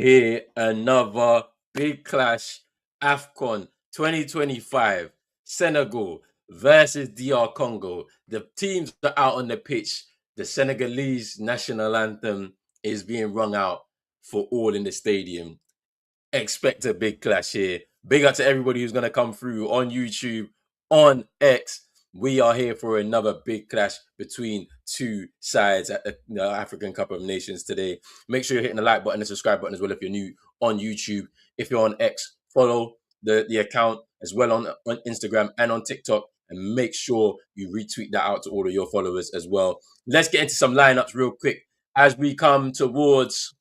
here. Another big clash. Afcon 2025. Senegal versus DR Congo. The teams are out on the pitch. The Senegalese national anthem is being rung out for all in the stadium. Expect a big clash here. Big up to everybody who's going to come through on YouTube, on X. We are here for another big clash between two sides at the African Cup of Nations today. Make sure you're hitting the like button and subscribe button as well if you're new on YouTube. If you're on X, follow the account as well on Instagram and on TikTok. And make sure you retweet that out to all of your followers as well. Let's get into some lineups real quick as we come towards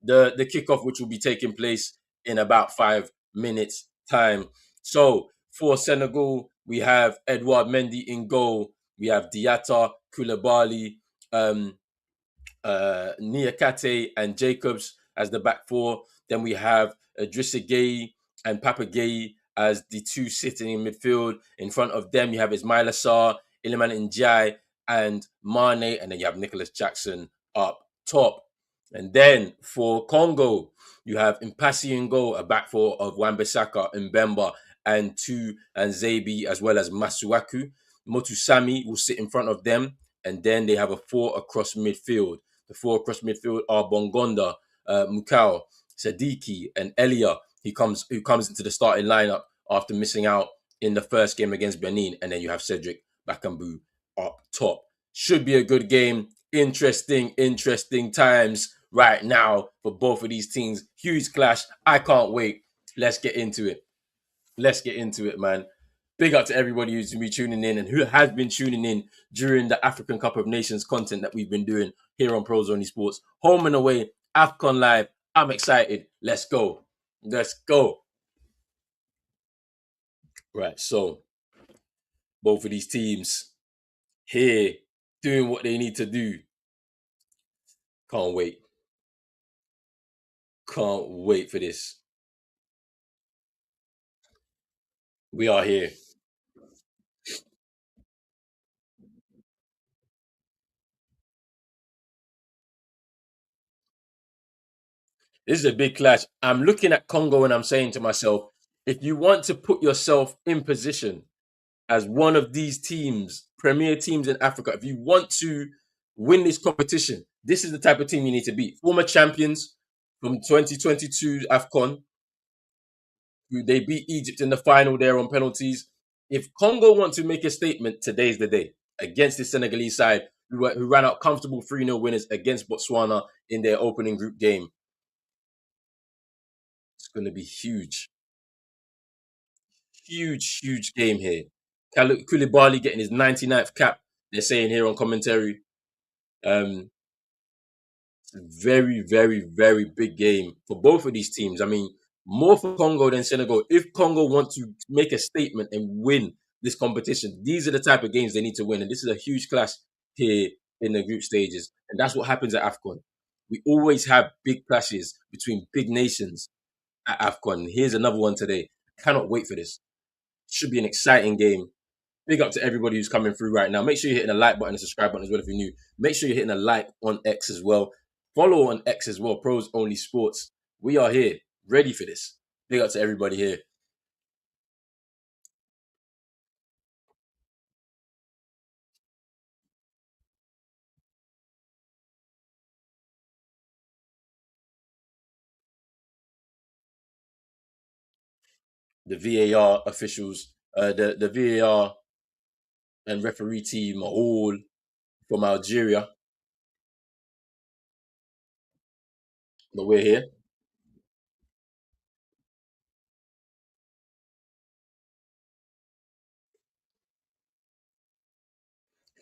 the kickoff, which will be taking place in about 5 minutes time. So for Senegal, we have Edouard Mendy in goal. We have Diatta, Koulibaly, Niakate, and Jacobs as the back four. Then we have Idrissa Gueye and Papa Gueye as the two sitting in midfield. In front of them, you have Ismaila Sarr, Iliman Ndiaye, and Mane. And then you have Nicholas Jackson up top. And then for Congo, you have Impassi in goal, a back four of Wan-Bissaka, Mbemba, and Zabi, as well as Masuaku. Motusami will sit in front of them. And then they have a four across midfield. The four across midfield are Bongonda, Mukau, Sadiki, and Elia, who comes into the starting lineup after missing out in the first game against Benin. And then you have Cedric Bakambu up top. Should be a good game. Interesting times right now for both of these teams. Huge clash. I can't wait. Let's get into it, man. Big up to everybody who's been tuning in and who has been tuning in during the African Cup of Nations content that we've been doing here on Pros Only Sports. Home and away, Afcon Live. I'm excited. Let's go. Right, so both of these teams here doing what they need to do. Can't wait. Can't wait for this. We are here. This is a big clash. I'm looking at Congo and I'm saying to myself, if you want to put yourself in position as one of these teams, premier teams in Africa, if you want to win this competition, this is the type of team you need to beat. Former champions from 2022 Afcon, they beat Egypt in the final there on penalties. If Congo want to make a statement, today's the day against the Senegalese side, who ran out comfortable 3-0 winners against Botswana in their opening group game. It's going to be huge. Huge game here. Koulibaly getting his 99th cap, they're saying here on commentary. Um, very big game for both of these teams. I mean, more for Congo than Senegal. If Congo want to make a statement and win this competition, these are the type of games they need to win. And this is a huge clash here in the group stages. And that's what happens at Afcon. We always have big clashes between big nations at Afcon. Here's another one today. Cannot wait for this. Should be an exciting game. Big up to everybody who's coming through right now. Make sure you're hitting the like button and subscribe button as well if you're new. Make sure you're hitting a like on X as well. Follow on X as well, Pros Only Sports. We are here, ready for this. Big up to everybody here. The VAR officials, the VAR and referee team are all from Algeria, but we're here.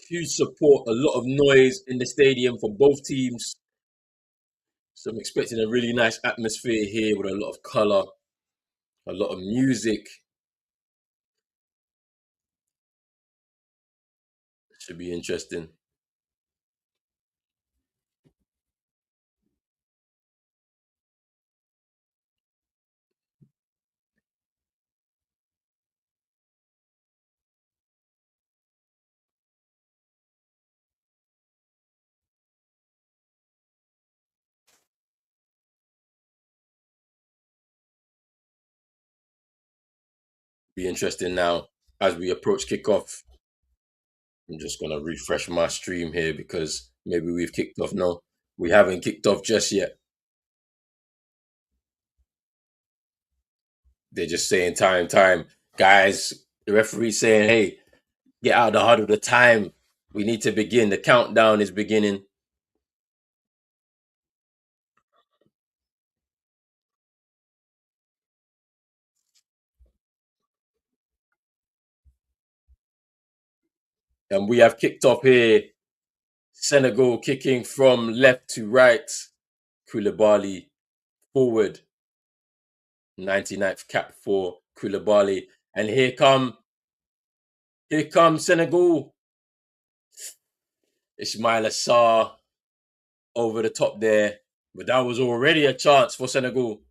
Huge support, a lot of noise in the stadium for both teams. So I'm expecting a really nice atmosphere here with a lot of color, a lot of music. Should be interesting. Be interesting now as we approach kickoff. I'm just gonna refresh my stream here because maybe we've kicked off. No, we haven't kicked off just yet. They're just saying time, time. Guys, the referee's saying, hey, get out of the huddle. The time. We need to begin. The countdown is beginning. And we have kicked off here. Senegal kicking from left to right. Koulibaly forward. 99th cap for Koulibaly. And here come Senegal. Ismail Assar over the top there. But that was already a chance for Senegal.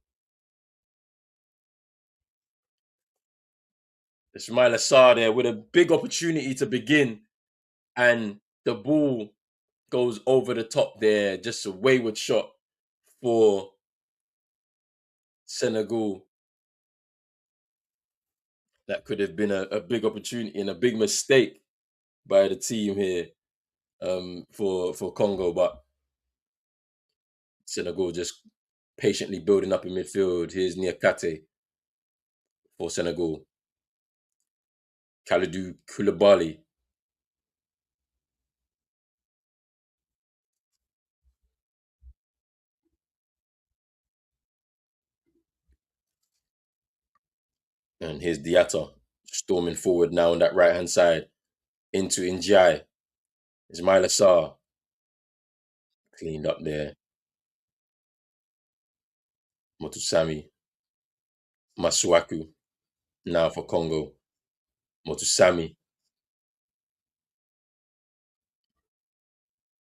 Ismail Assar there with a big opportunity to begin. And the ball goes over the top there. Just a wayward shot for Senegal. That could have been a big opportunity and a big mistake by the team here for Congo. But Senegal just patiently building up in midfield. Here's Niakate for Senegal. Kalidou Koulibaly. And here's Diatta storming forward now on that right hand side into Njai. Ismail Assar cleaned up there. Motusami. Masuaku now for Congo. Motusami.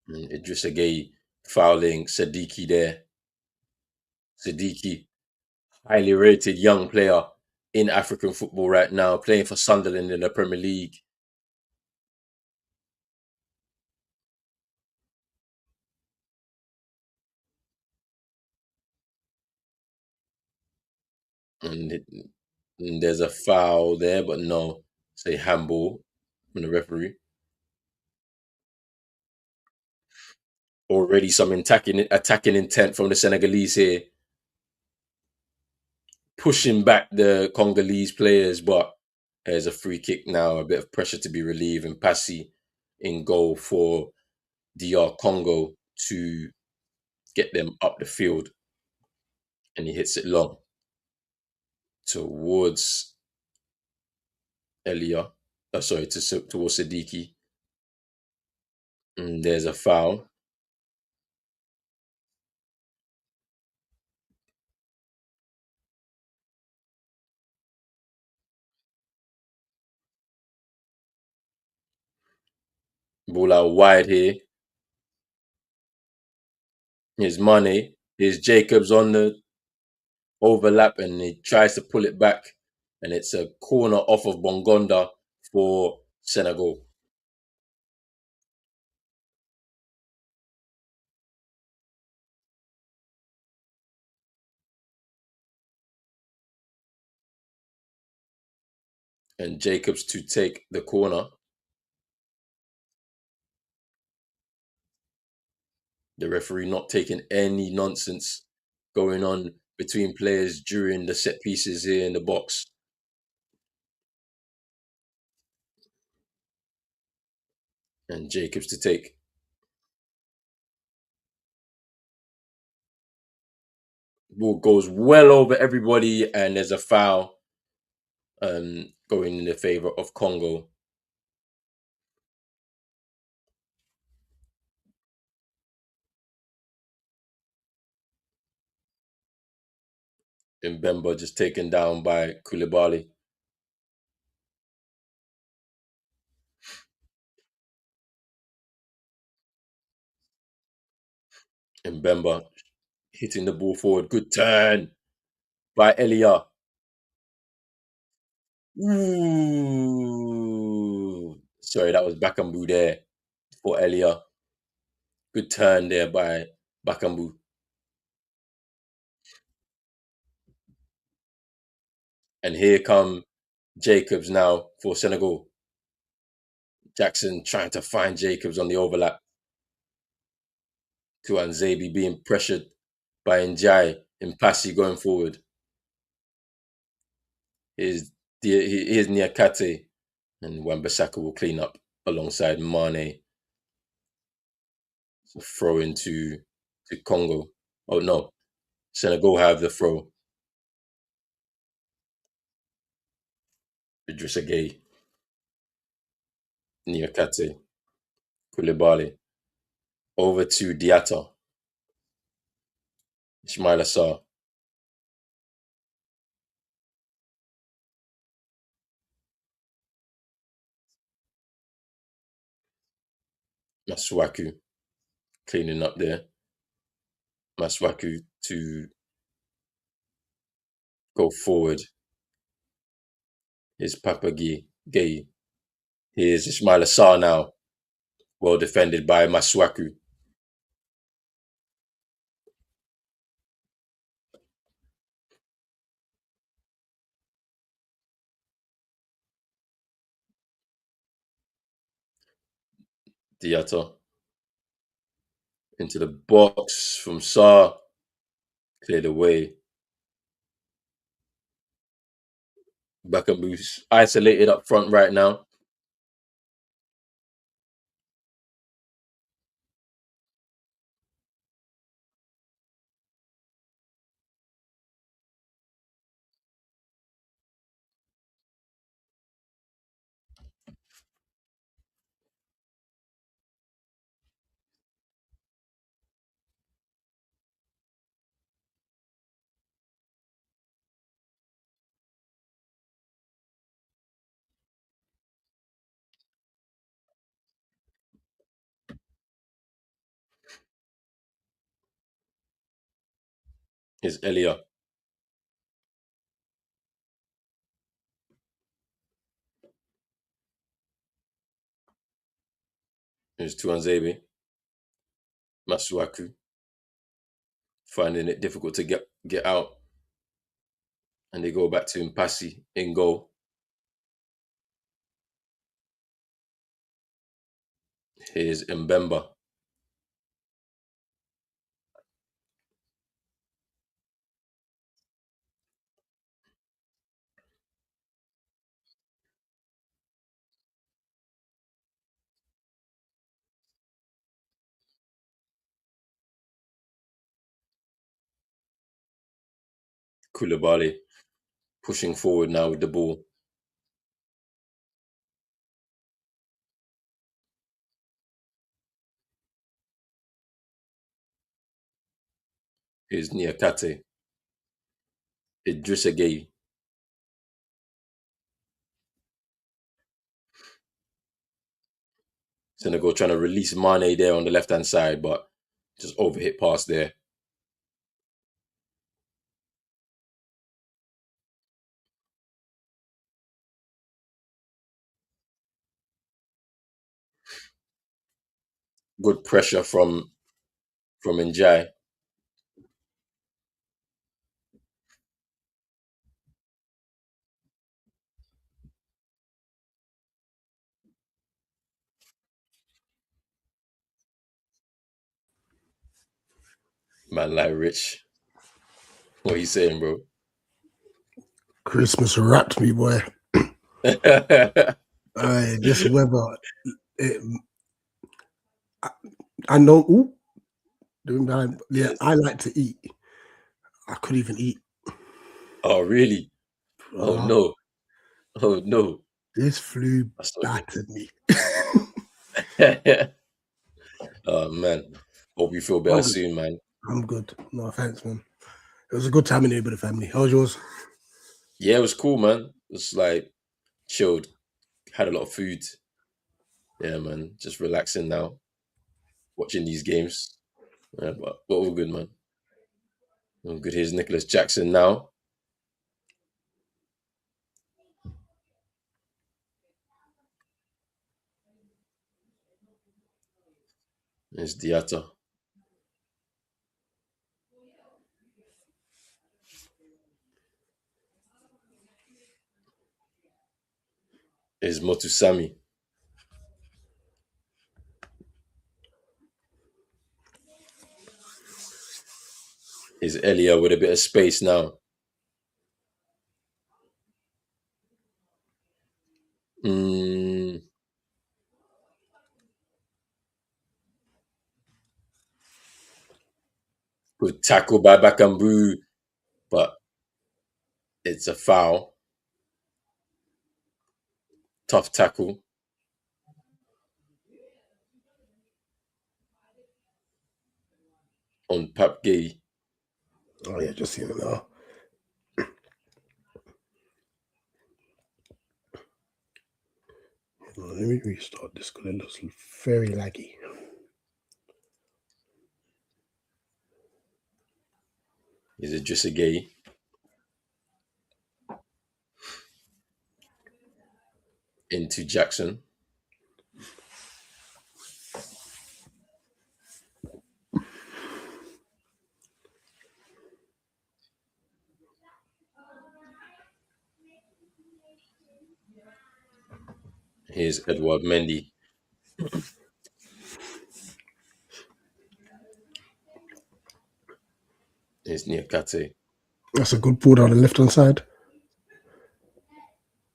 And Idrissa Gueye fouling Sadiki there. Sadiki, highly rated young player in African football right now, playing for Sunderland in the Premier League. And, and there's a foul there, but no, say handball from the referee. Already some attacking intent from the Senegalese here, pushing back the Congolese players, but there's a free kick now, a bit of pressure to be relieved, and Passy in goal for DR Congo to get them up the field. And he hits it long towards Elia. Sorry, towards Siddiqui. And there's a foul. Ball out wide here. Here's Mane. Here's Jacobs on the overlap and he tries to pull it back. And it's a corner off of Bongonda for Senegal. And Jacobs to take the corner. The referee not taking any nonsense going on between players during the set pieces here in the box. And Jacobs to take. Ball goes well over everybody, and there's a foul going in the favor of Congo. And Bemba just taken down by Koulibaly. And Bemba hitting the ball forward. Good turn by Elia. Ooh. Sorry, that was Bakambu there for Elia. Good turn there by Bakambu. And here come Jacobs now for Senegal. Jackson trying to find Jacobs on the overlap. Tuanzebe being pressured by Njai and Passy going forward. Here's Niakate, and Wan-Bissaka will clean up alongside Mane. So throw into to Congo. Oh no, Senegal have the throw. Idrissa Gueye, Niakate, Koulibaly. Over to Diatta, Ismail Assar, Maswaku cleaning up there. Maswaku to go forward. Here's Papa Gay. Here's Ismail Assar now. Well defended by Maswaku. Diatta into the box from Sar. Cleared away. Bakambu's isolated up front right now. Here's Elia. Here's Tuanzebe. Masuaku finding it difficult to get out. And they go back to Mpasi in goal. Here's Mbemba. Koulibaly pushing forward now with the ball. Here's Niakate. Idrissa Gueye. Senegal trying to release Mane there on the left hand side, but just overhit pass there. Good pressure from Njai. Man like Rich. What are you saying, bro? Christmas wrapped me, boy. This weather, it, I know. Ooh, yeah, Yes. I like to eat. I couldn't even eat. Oh really? Oh Uh, no. Oh no. this flu That's not battered me. good. Oh man. Hope you feel better I'm good. soon, man. I'm good. No thanks, man. It was a good time in here with the family. How was yours? Yeah, it was cool, man. It's like chilled. Had a lot of food. Yeah, man. Just relaxing now, watching these games. Yeah, but all good, man. All good. Here's Nicholas Jackson now. There's Diatta. Is Motusami. Is Elia with a bit of space now. Good tackle by Bakambu, but it's a foul. Tough tackle. On Pap Gay. Oh yeah, just seen it now. Let me restart this because it looks very laggy. Is it just a gay? Into Jackson. Here's Edward Mendy. Here's Niakate. That's a good ball down the left hand side.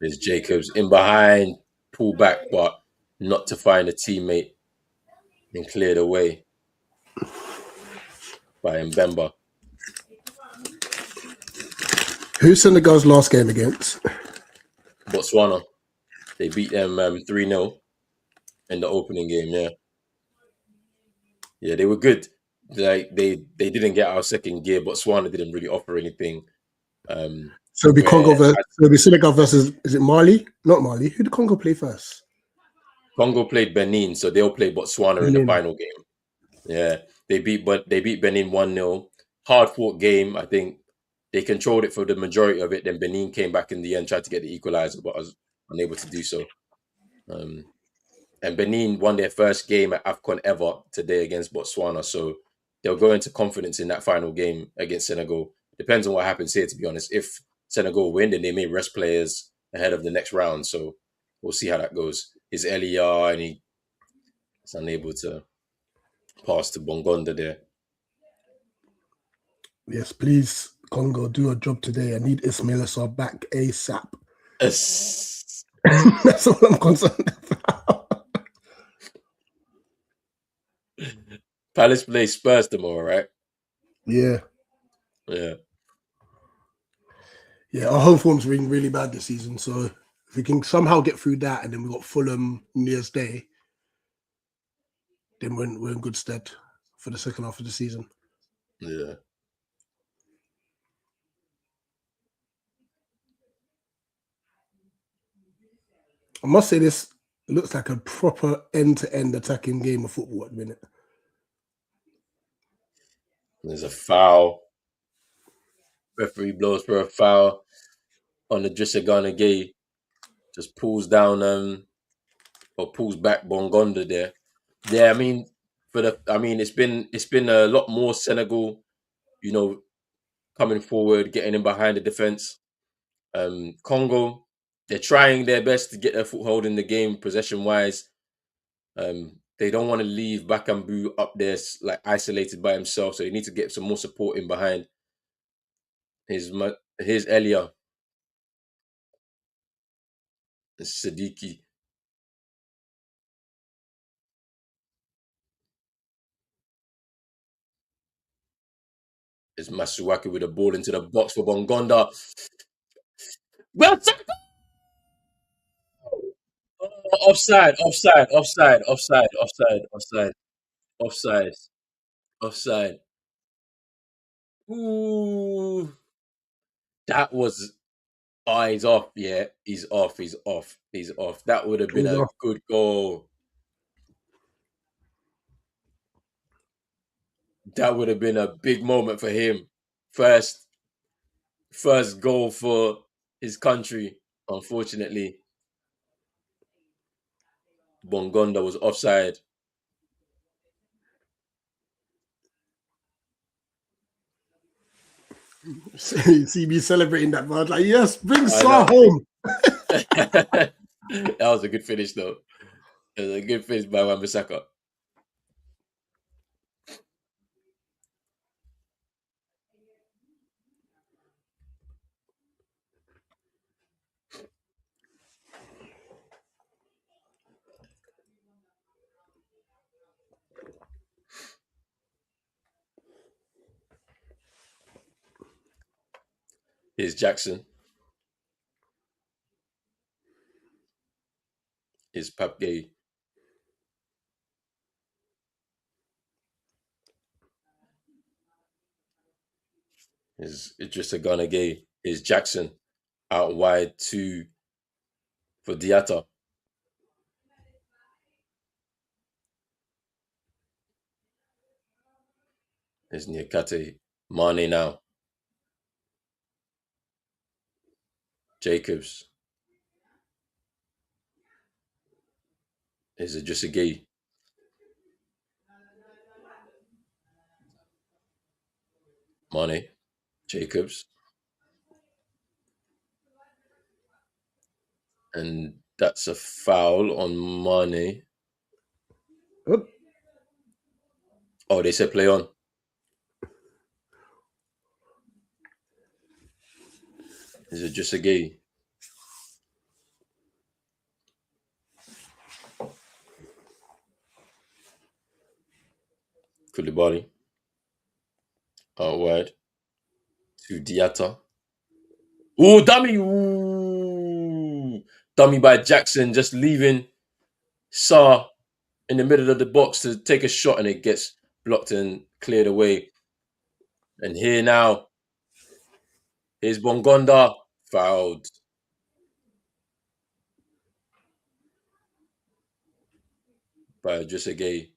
There's Jacobs in behind, pull back, but not to find a teammate and cleared away by Mbemba. Who's Senegal's last game against? Botswana. They beat them 3-0 in the opening game, yeah. Yeah, they were good. Like they didn't get our second gear. Botswana didn't really offer anything. So it'll be Senegal versus, is it Mali? Not Mali. Who did Congo play first? Congo played Benin, so they'll play Botswana in the final game. Yeah, they beat Benin 1-0. Hard fought game. I think they controlled it for the majority of it. Then Benin came back in the end, tried to get the equalizer, but I was unable to do so. And Benin won their first game at Afcon ever today against Botswana, so they'll go into confidence in that final game against Senegal. Depends on what happens here, to be honest. If Senegal win, then they may rest players ahead of the next round, so we'll see how that goes. Is Elia and he's unable to pass to Bongonda there. Yes, please, Congo, do a job today. I need Ismail Assar back ASAP. That's all I'm concerned about. Palace play Spurs tomorrow, right? Yeah. Yeah. Yeah, our home form's been really bad this season, so if we can somehow get through that and then we've got Fulham New Year's Day, then we're in good stead for the second half of the season. Yeah. I must say this looks like a proper end-to-end attacking game of football at the minute. There's a foul. Referee blows for a foul on the Drissagana Gay. Just pulls down or pulls back Bongonda there. Yeah, it's been a lot more Senegal, coming forward, getting in behind the defense. Congo, they're trying their best to get their foothold in the game possession wise. They don't want to leave Bakambu up there like isolated by himself, so they need to get some more support in behind. Here's Elia. Siddiqui. It's Masuaki with a ball into the box for Bongonda. Well, offside. Ooh, that was. Oh, he's off. Yeah, he's off. That would have been a good goal. That would have been a big moment for him. First goal for his country. Unfortunately, Bongonda was offside. See me celebrating that, man. Like, yes, bring Sar home. That was a good finish, though. It was a good finish by Wan-Bissaka. Here's Jackson. Here's Pap Gay. Here's Idrissa Gana Gay. Here's Jackson out wide for Diatta. Here's Niakate. Mane now. Jacobs. Here's Idrissa Gay. Mane. Jacobs. And that's a foul on Mane. Oh, they said play on. Is it just a gay? Koulibaly. Out wide. To Diatta. Ooh, dummy! Ooh. Dummy by Jackson, just leaving Sarr in the middle of the box to take a shot, and it gets blocked and cleared away. And here now, here's Bongonda, fouled. By just a gay.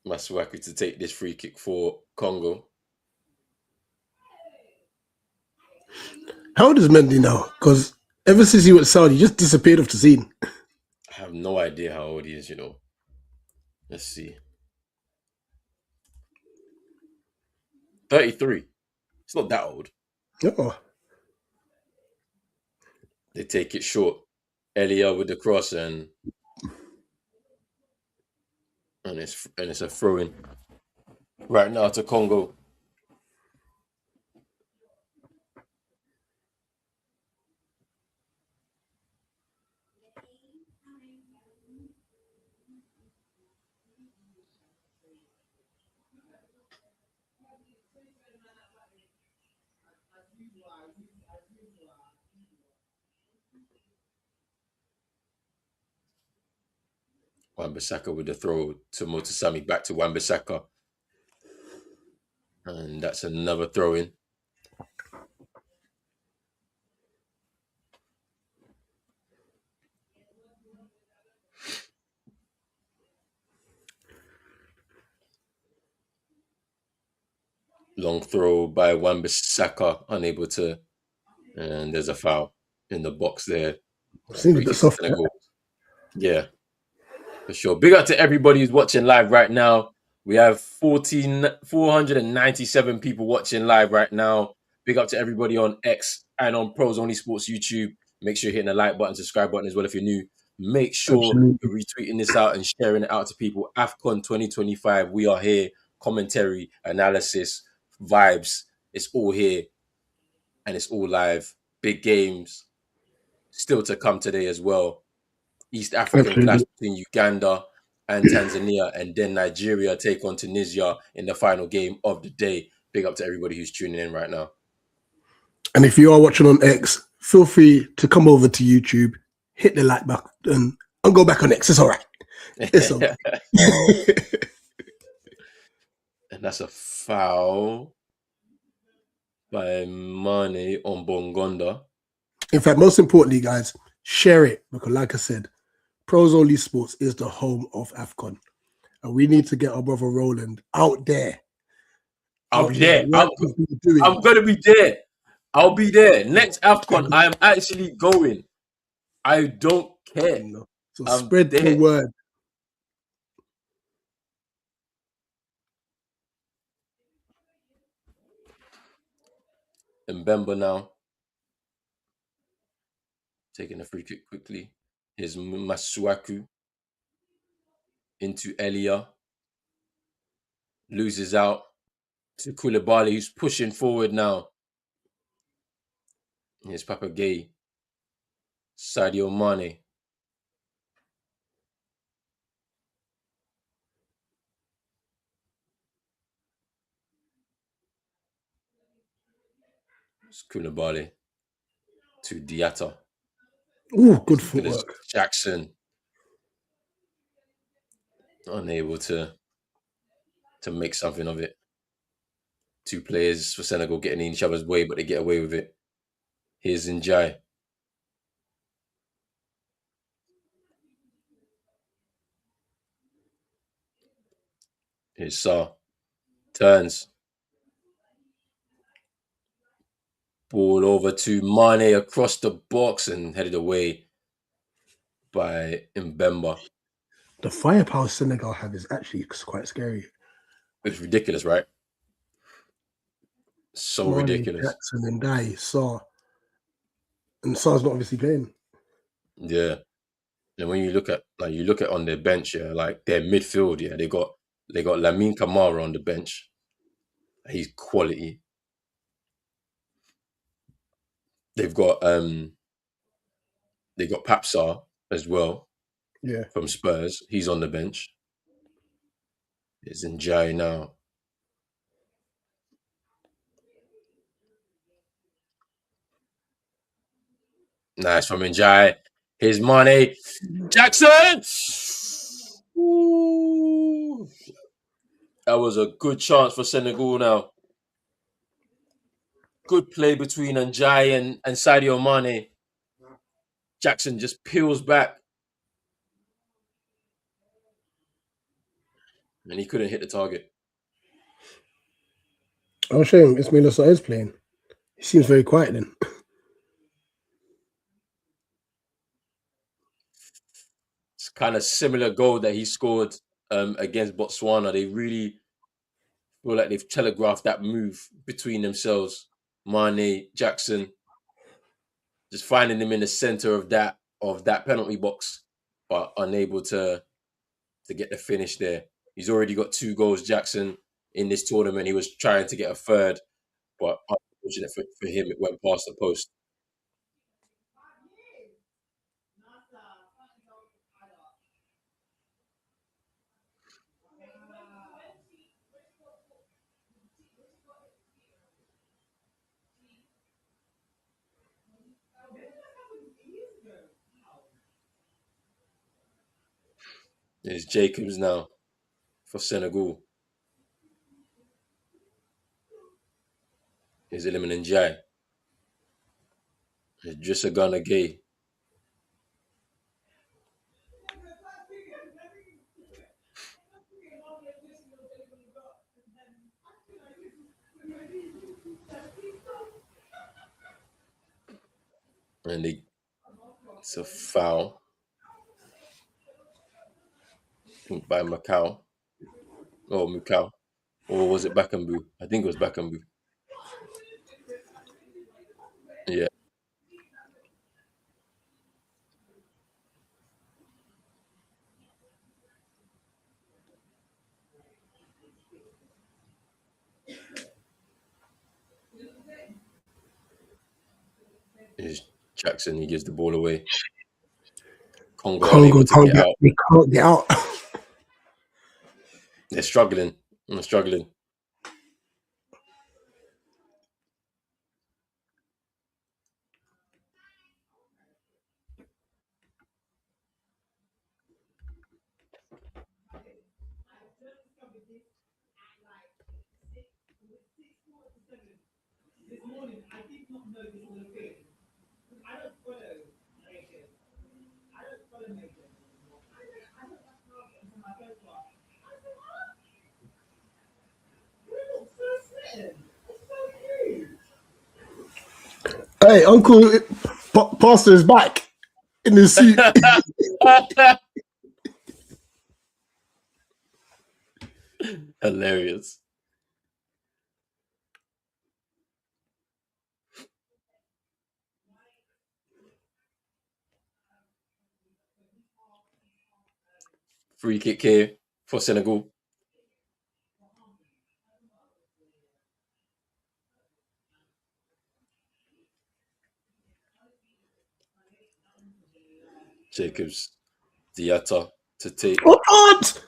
Masuaku to take this free kick for Congo. How old is Mendy now? Because ever since he went Saudi, he just disappeared off the scene. I have no idea how old he is, Let's see. 33. It's not that old. Oh. They take it short. Elia with the cross and it's a throw-in right now to Congo. Wan-Bissaka with the throw to Motasami, back to Wan-Bissaka. And that's another throw-in. Long throw by Wan-Bissaka, unable to, and there's a foul in the box there. Seems a bit soft. Yeah, for sure. Big up to everybody who's watching live right now. We have 497 people watching live right now. Big up to everybody on X and on Pros Only Sports YouTube. Make sure you're hitting the like button, subscribe button as well if you're new. Make sure you're retweeting this out and sharing it out to people. Afcon 2025, we are here. Commentary, analysis, vibes. It's all here and it's all live. Big games still to come today as well. East African clash between Uganda and Tanzania, and then Nigeria take on Tunisia in the final game of the day. Big up to everybody who's tuning in right now. And if you are watching on X, feel free to come over to YouTube, hit the like button, and go back on X. It's all right. It's all right. And that's a foul by Mane on Bongonda. In fact, most importantly, guys, share it because, like I said, Pros Only Sports is the home of Afcon, and we need to get our brother Roland out there, I'll be the there. work he's been doing. I'm gonna be there. I'll be there. Next AFCON, I am actually going. I don't care. You know, so I'm spread the there. word. Mbemba now taking a free kick quickly. Here's Masuaku into Elia. Loses out to Koulibaly, who's pushing forward now. Here's Papa Gay. Sadio Mane. It's Koulibaly to Diatta. Ooh, good Here's Nicholas footwork. Jackson. Unable to make something of it. Two players for Senegal getting in each other's way, but they get away with it. Here's Njai. Here's Sa. Turns. Ball over to Mane across the box and headed away by Mbemba. The firepower Senegal have is actually quite scary. It's ridiculous, right? So Mane, ridiculous. Jackson, and Dai, Saw. And Saw's not obviously playing. Yeah. And when you look at on their bench, yeah, like their midfield, yeah, they got Lamine Kamara on the bench. He's quality. They've got they got Papsar as well Yeah. from Spurs. He's on the bench. It's Njai now. Nice from Njai. Here's Mane. Jackson! Ooh. That was a good chance for Senegal now. Good play between Njai and Sadio Mane. Jackson just peels back and he couldn't hit the target. I'll show him Ismail Assar is playing. He seems very quiet then. It's kind of similar goal that he scored against Botswana. They really feel like they've telegraphed that move between themselves. Mane, Jackson, just finding him in the center of that penalty box, but unable to get the finish there. He's already got 2 goals, Jackson, in this tournament. He was trying to get a third, but unfortunate for him, it went past the post. It's Jacobs now for Senegal. Here's Iliman Njai. Here's Drissa Gana Gay. And it's a foul by Macau. Or Mukau. Or was it Bakambu? I think it was Bakambu. Yeah. Here's Jackson. He gives the ball away. Congo unable Congo to get out. they can't get out. They're struggling. They're struggling. Hey, Uncle Pastor is back in the suit. Hilarious. Free kick here for Senegal. Jacobs, Diatta to take. What?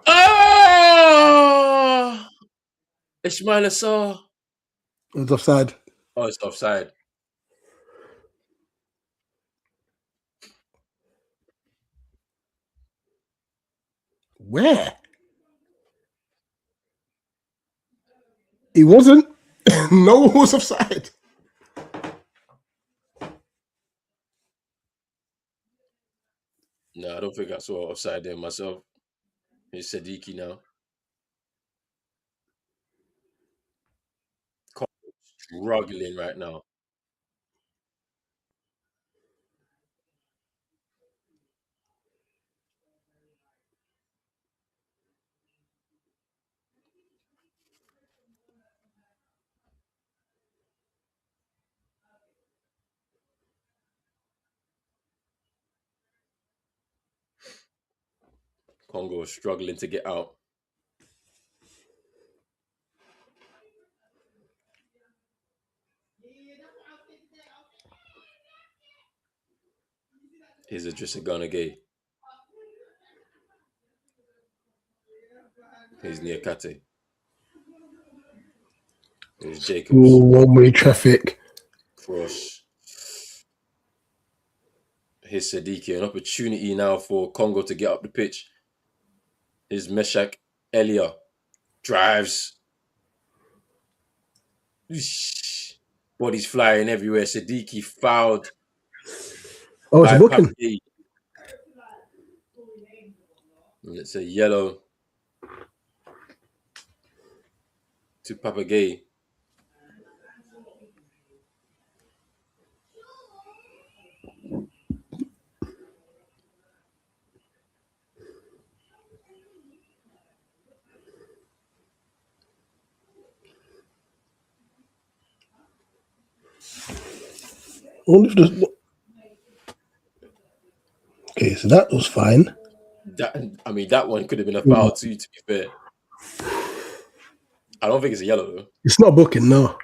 Oh! Ismail Assar. It was offside. Oh, it's offside. Where? He wasn't. No one was offside. No, I don't think I saw offside there myself. It's Sadiki now. Struggling right now. Congo is struggling to get out. Here's Idrissa Gana Gay. Here's Niakate. Here's Jacobs. One-way traffic. Cross. Here's Sadiki. An opportunity now for Congo to get up the pitch. Here's Meshak Elia. Drives. Bodies flying everywhere. Sadiki fouled Oh, it's a by booking. Papi. And it's a yellow to Papagay. Okay, so that was fine. That one could have been a foul too, to be fair. I don't think it's a yellow though. It's not booking, no.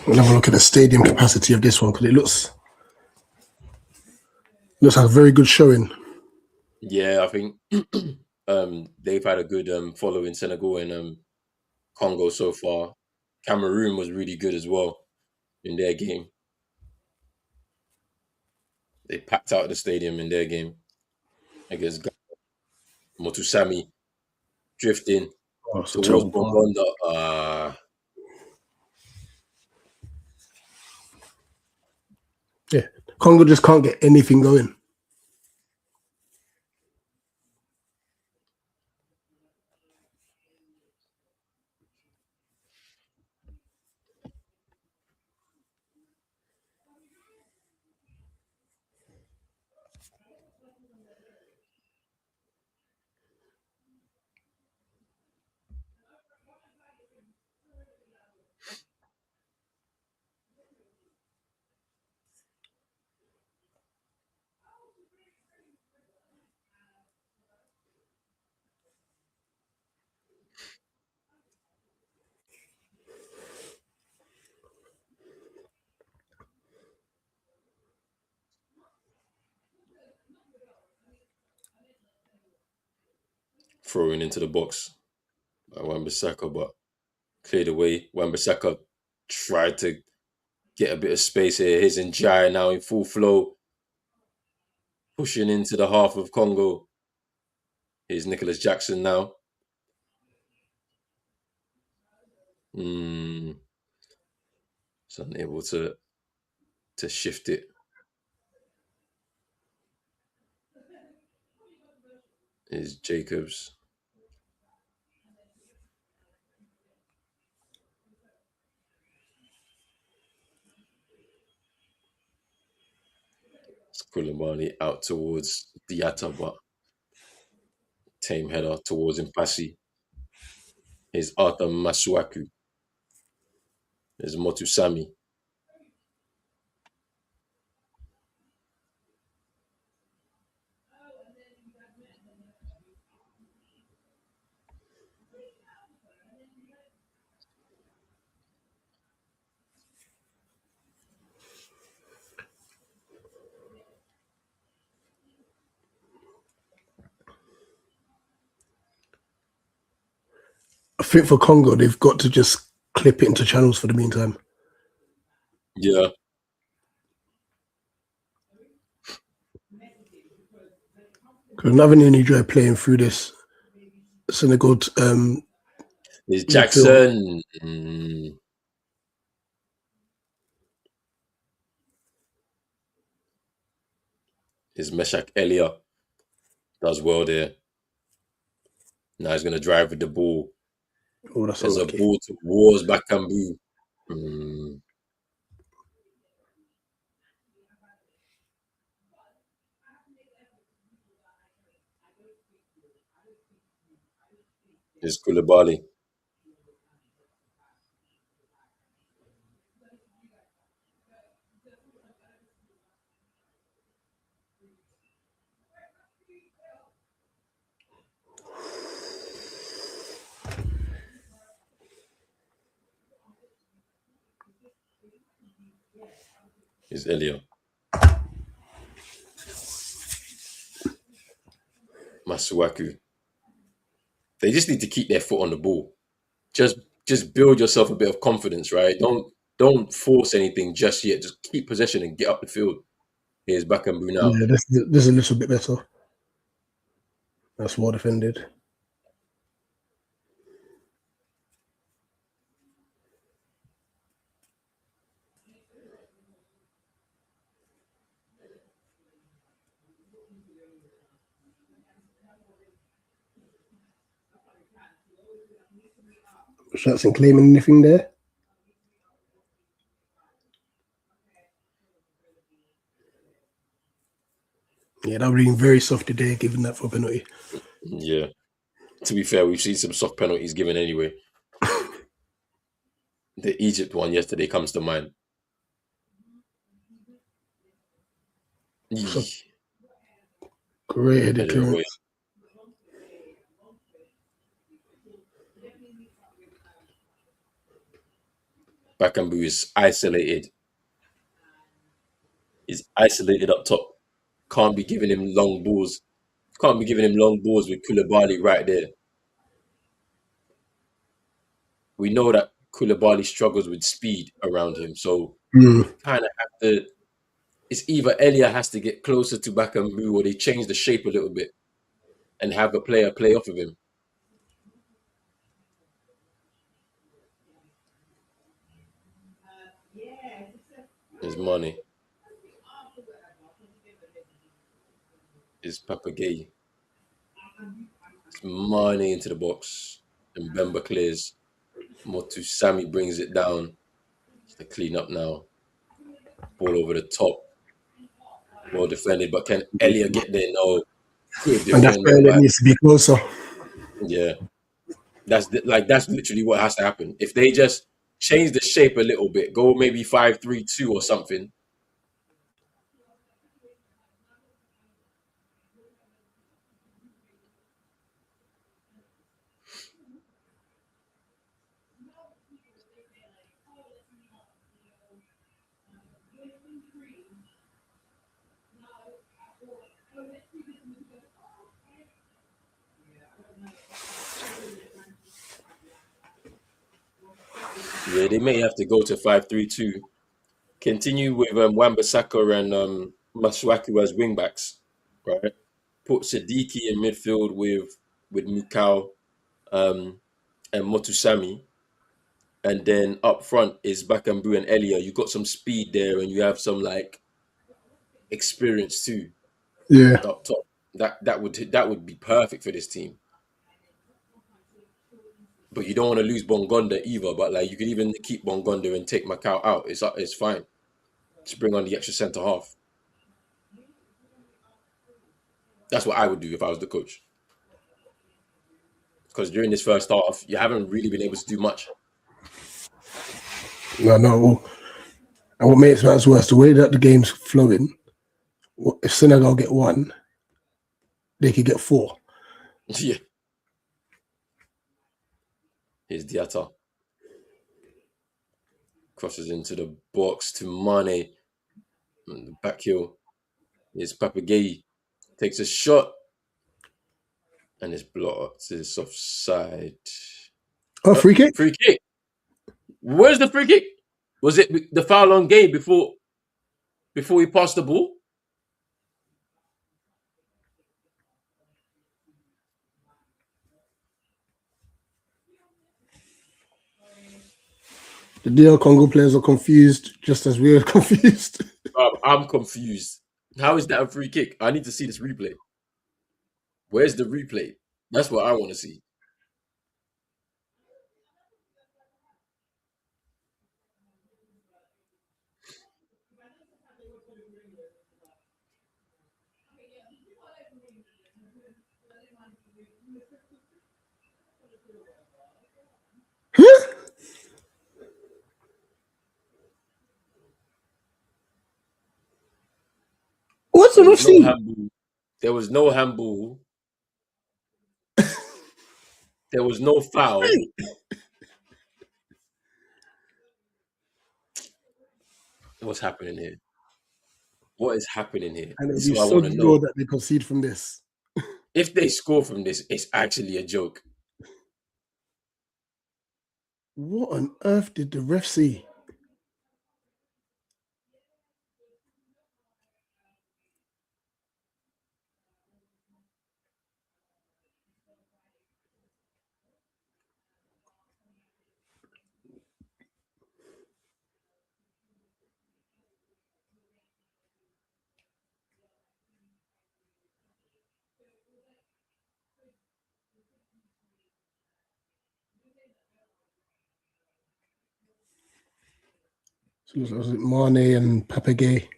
We'll have a look at the stadium capacity of this one because it looks like a very good showing. Yeah, I think they've had a good follow in Senegal and Congo so far. Cameroon was really good as well in their game. They packed out the stadium in their game against Motusami drifting Oh, it's a towards terrible ball. Bombonda. Yeah, Congo just can't get anything going. Throwing into the box by Wan-Bissaka, but cleared away. Wan-Bissaka tried to get a bit of space here. Here's Njai now in full flow, pushing into the half of Congo. Here's Nicholas Jackson now. He's unable to shift it. Here's Jacobs. Koulibaly out towards Diatta, but tame header towards Impasi. Here's Arthur Masuaku. There's Motusami. I think for Congo, they've got to just clip it into channels for the meantime. Yeah. Because I'm having any joy playing through this Senegal There's midfield. Jackson. There's Meshak Elia. Does well there. Now he's going to drive with the ball. Oh, that's There's a unlucky. ball towards Bakambu. There's Koulibaly. Here's Elia. Masuaku. They just need to keep their foot on the ball. Just build yourself a bit of confidence, right? Don't force anything just yet. Just keep possession and get up the field. Here's Bakambu now. Yeah, this is a little bit better. That's well defended. Jackson claiming anything there? Yeah, that would have been very soft today, giving that for a penalty. Yeah. To be fair, we've seen some soft penalties given anyway. The Egypt one yesterday comes to mind. So, great headed Headed away. clearance. Bakambu is isolated. He's isolated up top. Can't be giving him long balls. Can't be giving him long balls with Koulibaly right there. We know that Koulibaly struggles with speed around him, so kind of have to. It's either Elia has to get closer to Bakambu or they change the shape a little bit and have a player play off of him. There's money. Is Papagay. It's money into the box. And Bemba clears. Motusami brings it down. It's the clean up now. Ball over the top. Well defended, but can Elia get there? No. Good And that's where defending it by. needs to be closer. Yeah. That's literally what has to happen. If they just change the shape a little bit, go maybe 5-3-2 or something. Yeah, they may have to go to 5-3-2. Continue with Wan-Bissaka and Masuaku as wingbacks, right? Put Siddiqui in midfield with Mukau um, and Motusami, and then up front is Bakambu and Elia. You got some speed there, and you have some like experience too Yeah. up top. That would be perfect for this team. But you don't want to lose Bongonda either. But like you could even keep Bongonda and take Macau out. It's fine. Just bring on the extra centre half. That's what I would do if I was the coach. Because during this first half, you haven't really been able to do much. No. And what makes matters worse, the way that the game's flowing, if Senegal get one, they could get four. Yeah. Here's Diatta. Crosses into the box to Mane. And the back heel. Here's Papagay. Takes a shot. And it's blocked. It's offside. Oh, free kick? Free kick. Where's the free kick? Was it the foul on Gay before he passed the ball? The DR Congo players are confused, just as we are confused. I'm confused. How is that a free kick? I need to see this replay. Where's the replay? That's what I want to see. What's the There ref was no see? handball. There was no handball. There was no foul. What's happening here? What is happening here? And it'll This is be what I so want to know. raw that they concede from this. If they score from this, it's actually a joke. What on earth did the ref see? So it was Mane and Papagay.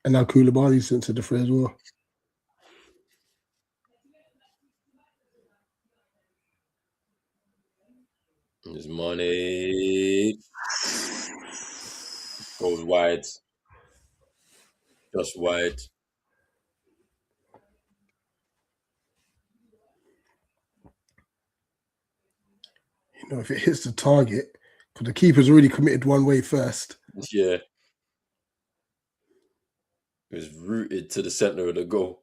And now Koulibaly sent to the fray as well. There's Mane. Goes wide. Just wide. You know, if it hits the target, because the keeper's already committed one way first. Yeah. It was rooted to the center of the goal.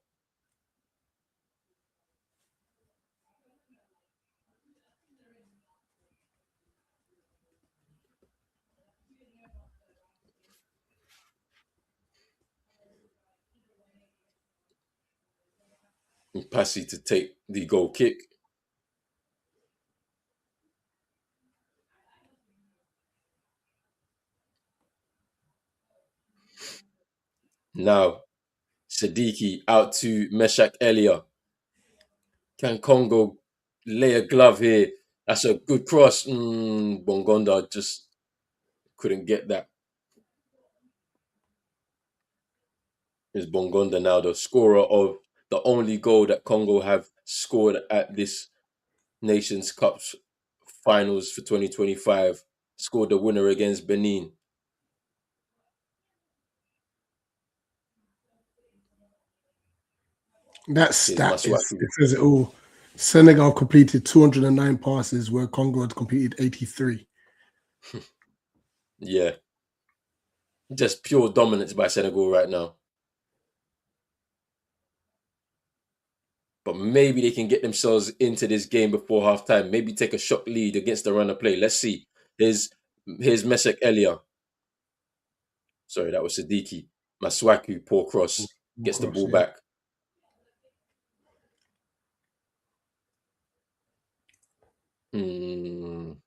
And Passy to take the goal kick. Now, Sadiki out to Meshak Elia. Can Congo lay a glove here? That's a good cross. Bongonda just couldn't get that. Is Bongonda now the scorer of the only goal that Congo have scored at this Nations Cup finals for 2025? Scored the winner against Benin. That Here's stat Masuaku. it says it all. Senegal completed 209 passes, where Congo had completed 83. Yeah. Just pure dominance by Senegal right now. But maybe they can get themselves into this game before halftime. Maybe take a shock lead against the run of play. Let's see. There's Here's Mesek Elia. Sorry, that was Siddiqui. Maswaku, poor cross, gets the Cross, ball yeah. back. It's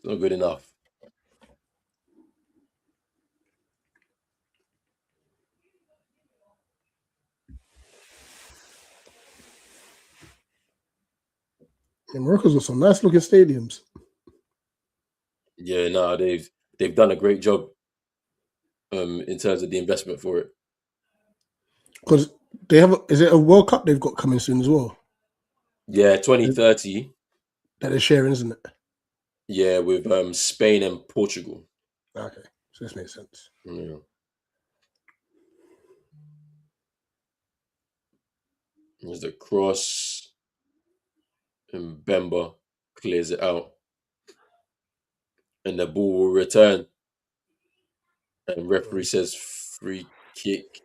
not good enough. Yeah, Morocco's got some nice looking stadiums. Yeah, no, they've done a great job in terms of the investment for it. Because they have, is it a World Cup they've got coming soon as well? Yeah, 2030. That they're sharing, isn't it? Yeah, with Spain and Portugal. Okay, so this makes sense. Yeah. There's the cross, and Bemba clears it out, and the ball will return. And referee says free kick.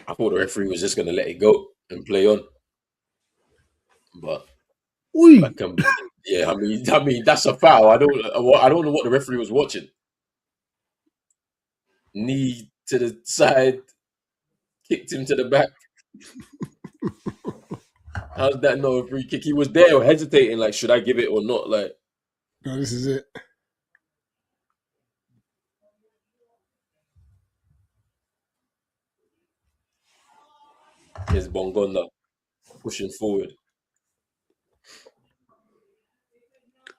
I thought the referee was just gonna let it go and play on, but I Oi! can. Yeah, I mean that's a foul. I don't know what the referee was watching. Knee to the side, kicked him to the back. How's that not a free kick? He was there hesitating, like, should I give it or not? Like, No, this is it. here's Bongonda pushing forward,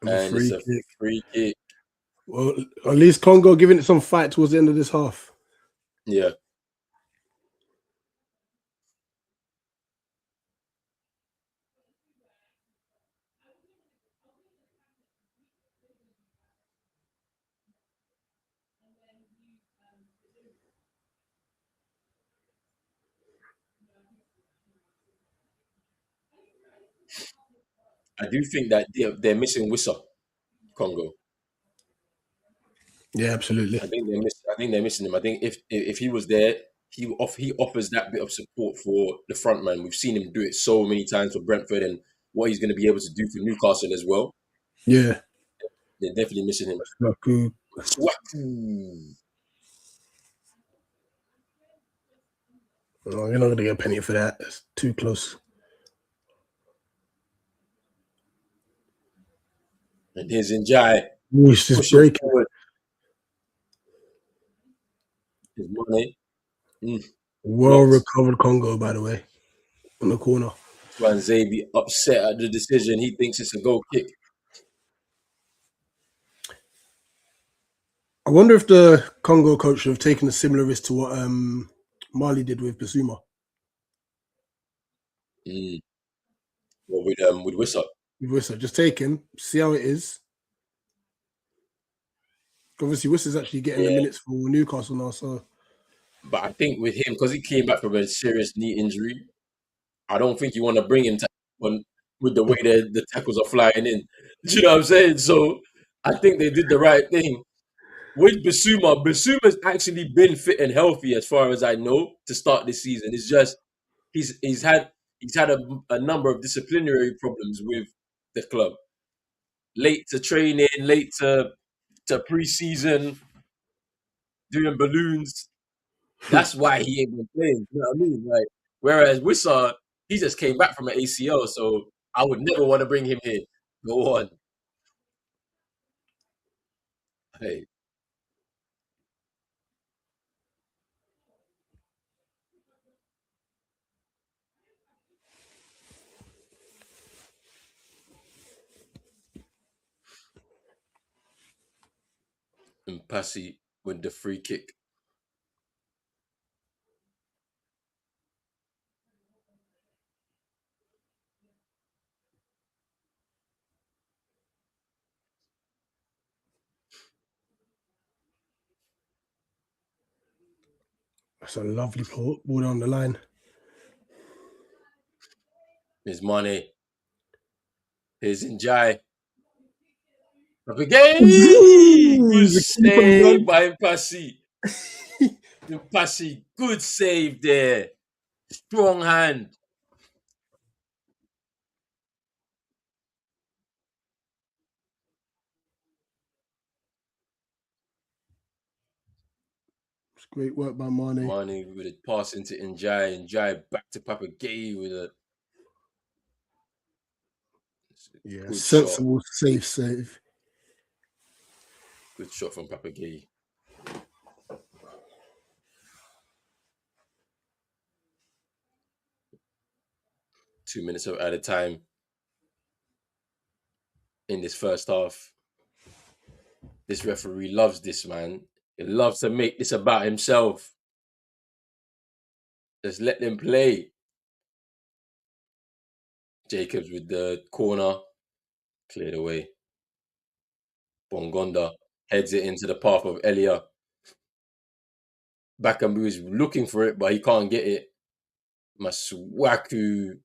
And the and it's free a kick. free kick. Well, at least Congo giving it some fight towards the end of this half. Yeah, I do think that they're missing Wissa Congo. Yeah, absolutely. I think they're missing him. I think if he was there, he offers that bit of support for the front man. We've seen him do it so many times for Brentford, and what he's going to be able to do for Newcastle as well. Yeah. They're definitely missing him. Lukaku. Swaku. No, you're not going to get a penny for that. It's too close. And here's Njai Ooh, it's just pushing breaking. forward. His money. Well Blocked. recovered Congo, by the way, on the corner. Zabi upset at the decision. He thinks it's a goal kick. I wonder if the Congo coach should have taken a similar risk to what Mali did with Basuma. Well, with Wissa. With Wissa, just take him, see how it is. Obviously, Wissa's actually getting the Yeah. minutes for Newcastle now, so But I think with him, because he came back from a serious knee injury, I don't think you want to bring him to on with the way the tackles are flying in. Do you know what I'm saying? So I think they did the right thing. With Basuma's actually been fit and healthy as far as I know to start this season. It's just he's had a number of disciplinary problems with the club. Late to training, late to preseason, doing balloons. That's why he ain't been playing. You know what I mean? Like, whereas Wissa, he just came back from an ACL, so I would never want to bring him here. Go on. Hey, and Passy with the free kick. that's a lovely ball down the line. Here's Mane. Here's Njai. Hey, Ooh, good the keeper's save gone. by Passy. Passy, good save there. Strong hand. Great work by Mane. Mane with a pass into Njai back to Papa Gay with a Yeah, good shot. sensible, safe save. Good shot from Papa Gay. Two minutes at a time in this first half. This referee loves this, man. He loves to make this about himself. Just let them play. Jacobs with the corner. Cleared away. Bongonda heads it into the path of Elia. Bakambu is looking for it, but he can't get it. Masuaku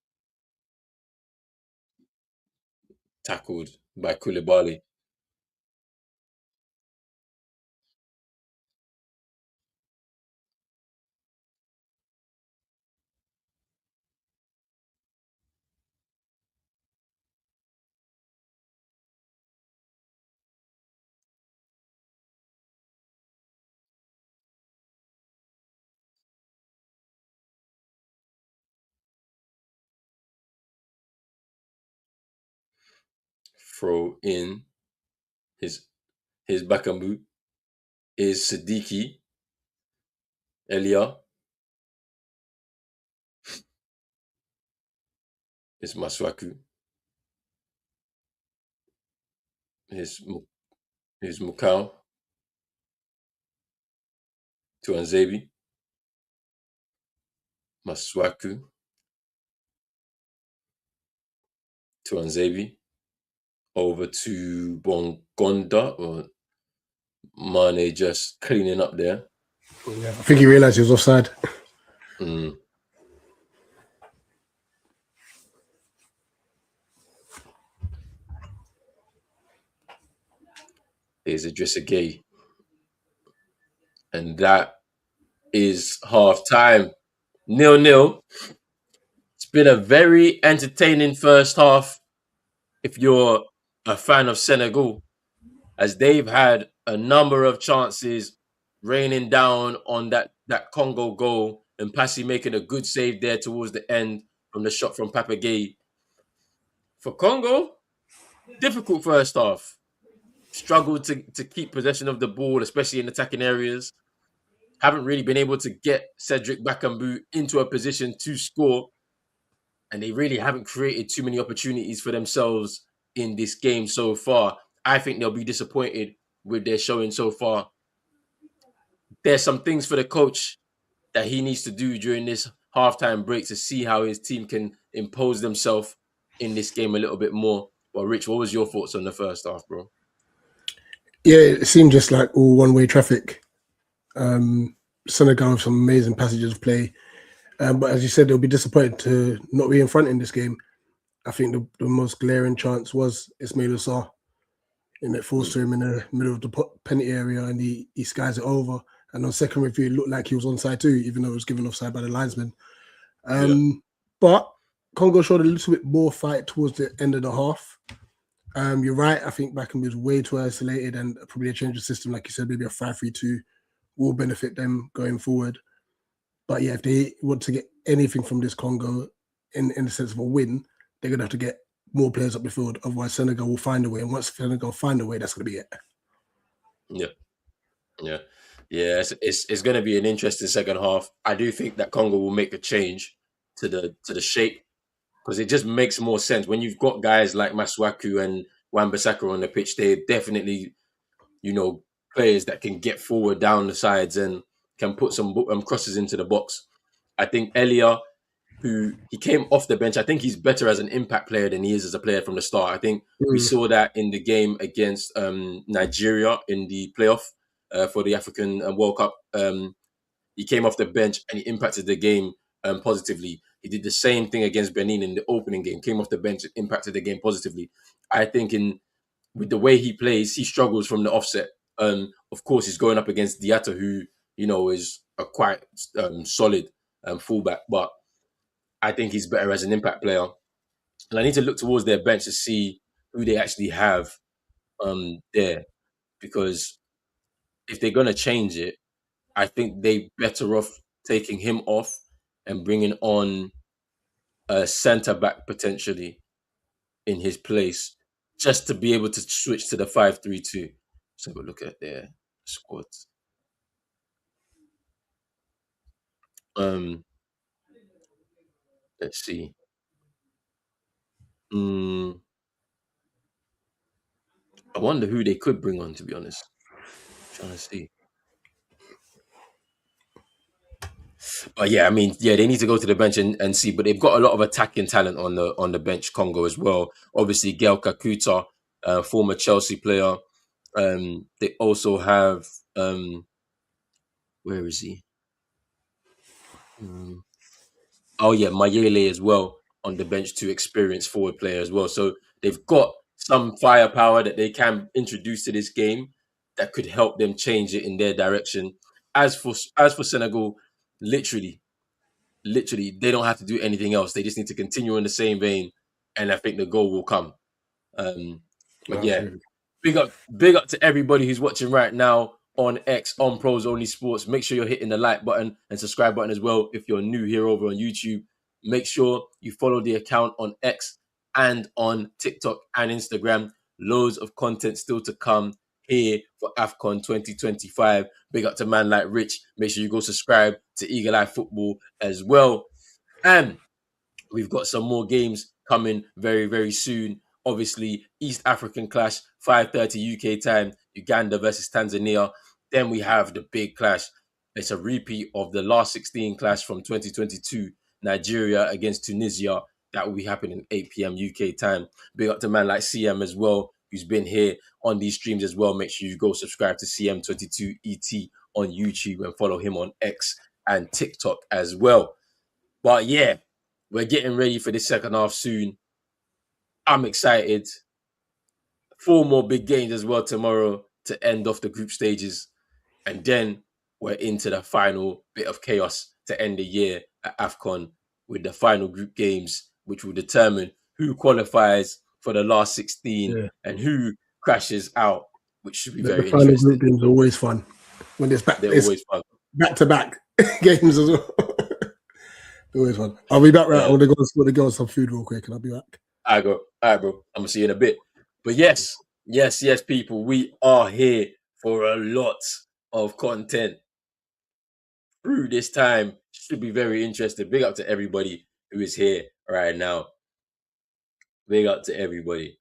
tackled by Koulibaly. Throw in his Bakambu is Siddiqui. Elia is Masuaku. His Mukau to Anzebi. Masuaku to Anzebi. Over to Bongonda, or Mane just cleaning up there. Yeah, I think he realised he was offside. Mm. Here's Idrissa Gay. And that is half time. 0-0. It's been a very entertaining first half if you're a fan of Senegal, as they've had a number of chances raining down on that Congo goal, and Passy making a good save there towards the end from the shot from Papa Gay. For Congo, difficult first half. Struggled to keep possession of the ball, especially in attacking areas. Haven't really been able to get Cedric Bakambu into a position to score. And they really haven't created too many opportunities for themselves in this game so far. I think they'll be disappointed with their showing so far. There's some things for the coach that he needs to do during this halftime break to see how his team can impose themselves in this game a little bit more. But Rich, what was your thoughts on the first half, bro? Yeah, it seemed just like all one-way traffic. Senegal with some amazing passages of play. But as you said, they'll be disappointed to not be in front in this game. I think the most glaring chance was Ismail Assar. And it falls to him in the middle of the penalty area, and he skies it over. And on second review, it looked like he was onside too, even though it was given offside by the linesman. But Congo showed a little bit more fight towards the end of the half. You're right. I think Beckham was way too isolated, and probably a change of system, like you said, maybe a 5-3-2 will benefit them going forward. But yeah, if they want to get anything from this Congo in the sense of a win, they're going to have to get more players up the field. Otherwise, Senegal will find a way. And once Senegal find a way, that's going to be it. Yeah. It's going to be an interesting second half. I do think that Congo will make a change to the shape, because it just makes more sense when you've got guys like Masuaku and Wan-Bissaka on the pitch. They're definitely, players that can get forward down the sides and can put some crosses into the box. I think Elia, who he came off the bench, I think he's better as an impact player than he is as a player from the start. I think we saw that in the game against Nigeria in the playoff for the African World Cup. He came off the bench and he impacted the game positively. He did the same thing against Benin in the opening game, came off the bench and impacted the game positively. I think with the way he plays, he struggles from the offset. Of course, he's going up against Diatta, who, is a quite solid fullback, but I think he's better as an impact player. And I need to look towards their bench to see who they actually have there. Because if they're going to change it, I think they better off taking him off and bringing on a centre back potentially in his place, just to be able to switch to the 5-3-2. So have a look at their squads. Um, let's see. Mm, I wonder who they could bring on. To be honest, trying to see. But yeah, I mean, yeah, they need to go to the bench and see. But they've got a lot of attacking talent on the bench, Congo as well. Obviously, Gael Kakuta, former Chelsea player. They also have where is he? Mm, oh yeah, Mayele as well on the bench, to experienced forward player as well. So they've got some firepower that they can introduce to this game that could help them change it in their direction. As for Senegal, literally, literally, they don't have to do anything else. They just need to continue in the same vein, and I think the goal will come. Um, but yeah, Absolutely. big up to everybody who's watching right now on X, on Pros Only Sports. Make sure you're hitting the like button and subscribe button as well. If you're new here over on YouTube, make sure you follow the account on X and on TikTok and Instagram. Loads of content still to come here for Afcon 2025. Big up to man like Rich. Make sure you go subscribe to Eagle Eye Football as well. And we've got some more games coming very, very soon. Obviously, East African clash, 5:30 UK time, Uganda versus Tanzania. Then we have the big clash. It's a repeat of the last 16 clash from 2022, Nigeria against Tunisia. That will be happening 8 p.m. UK time. Big up to man like CM as well, who's been here on these streams as well. Make sure you go subscribe to CM22ET on YouTube and follow him on X and TikTok as well. But yeah, we're getting ready for the second half soon. I'm excited. 4 more big games as well tomorrow to end off the group stages. And then we're into the final bit of chaos to end the year at Afcon with the final group games, which will determine who qualifies for the last 16 Yeah. and who crashes out, which should be The very final interesting. group games are always fun when it's They're always fun. back to back games as well. Always fun. I'll be back. Right, I want to go on some food real quick, and I'll be back. All right, bro. I'm gonna see you in a bit. But yes, people, we are here for a lot of content through this time. Should be very interesting. Big up to everybody who is here right now. Big up to everybody.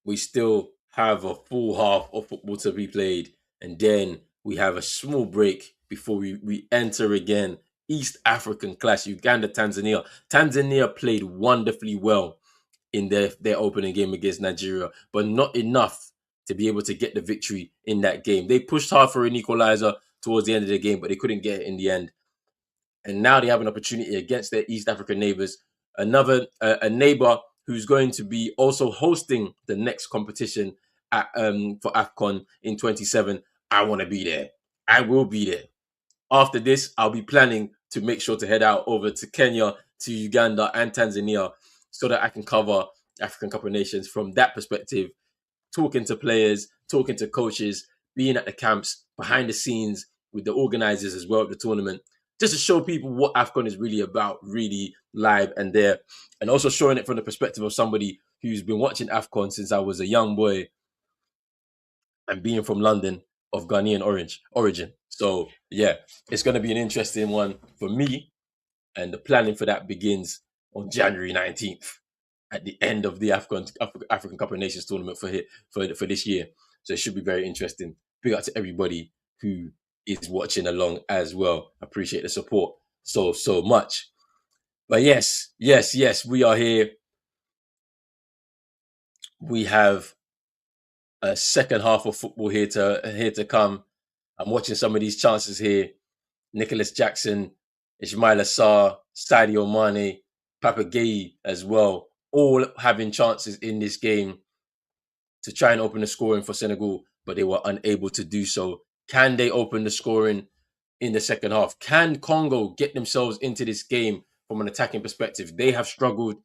We still have a full half of football to be played, and then we have a small break before we enter again. East African clash, Uganda, Tanzania. Tanzania played wonderfully well in their opening game against Nigeria, but not enough to be able to get the victory in that game. They pushed hard for an equalizer towards the end of the game, but they couldn't get it in the end. And now they have an opportunity against their East African neighbors. Another a neighbor who's going to be also hosting the next competition at, for Afcon in 27. I want to be there. I will be there. After this, I'll be planning to make sure to head out over to Kenya, to Uganda, and Tanzania so that I can cover African Cup of Nations from that perspective, talking to players, talking to coaches, being at the camps, behind the scenes with the organizers as well of the tournament, just to show people what AFCON is really about, really live and there. And also showing it from the perspective of somebody who's been watching AFCON since I was a young boy and being from London of Ghanaian origin. So yeah, it's going to be an interesting one for me. And the planning for that begins on January 19th at the end of the African Cup of Nations tournament for this year. So it should be very interesting. Big up to everybody who is watching along as well. Appreciate the support so much. But yes, we are here. We have a second half of football here to come. I'm watching some of these chances here. Nicholas Jackson, Ismail Assar, Sadio Mane, Papa Gueye as well, all having chances in this game to try and open the scoring for Senegal, but they were unable to do so. Can they open the scoring in the second half? Can Congo get themselves into this game from an attacking perspective? They have struggled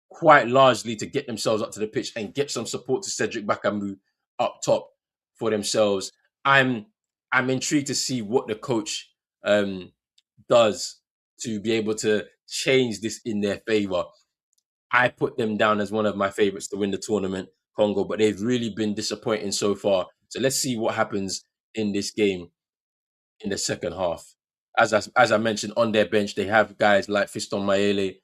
quite largely to get themselves up to the pitch and get some support to Cedric Bakambu up top for themselves. I'm I'm intrigued to see what the coach um, does to be able to change this in their favor. I put them down as one of my favorites to win the tournament, Congo, but they've really been disappointing so far. So let's see what happens in this game in the second half. As I mentioned, on their bench, they have guys like Fiston Mayele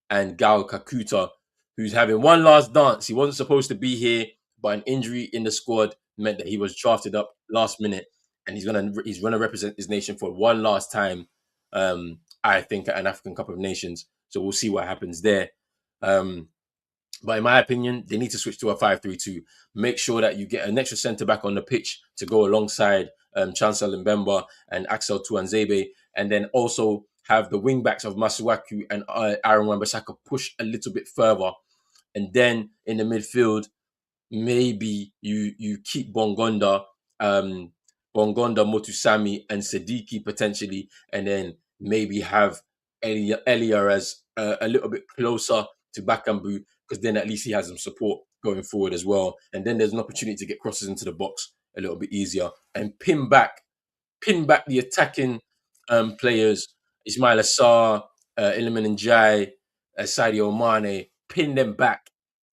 and Gal Kakuta, who's having one last dance. He wasn't supposed to be here, but an injury in the squad meant that he was drafted up last minute, and he's gonna represent his nation for one last time. I think at an African Cup of Nations. So we'll see what happens there. Um, but in my opinion, they need to switch to a 5-3-2. Make sure that you get an extra centre back on the pitch to go alongside Chancellor Mbemba and Axel Tuanzebe, and then also have the wing backs of Masuaku and Aaron Wan-Bissaka push a little bit further. And then in the midfield, maybe you keep Bongonda, Motusami, and Siddiqui potentially, and then maybe have Elia as a little bit closer to Bakambu, because then at least he has some support going forward as well. And then there's an opportunity to get crosses into the box a little bit easier and pin back the attacking players, Ismail Assar, Iliman Njai, Sadio Mane, pin them back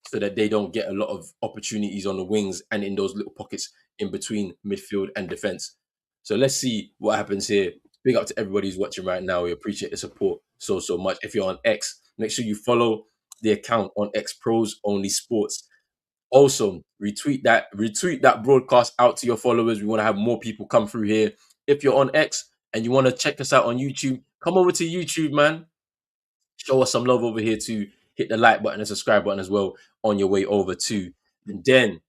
so that they don't get a lot of opportunities on the wings and in those little pockets in between midfield and defense. So let's see what happens here. Big up to everybody who's watching right now. We appreciate the support so much. If you're on X, make sure you follow the account on X Pros Only Sports. Also, retweet that broadcast out to your followers. We want to have more people come through here. If you're on X and you want to check us out on YouTube, come over to YouTube, man. Show us some love over here too. Hit the like button and subscribe button as well on your way over too. And then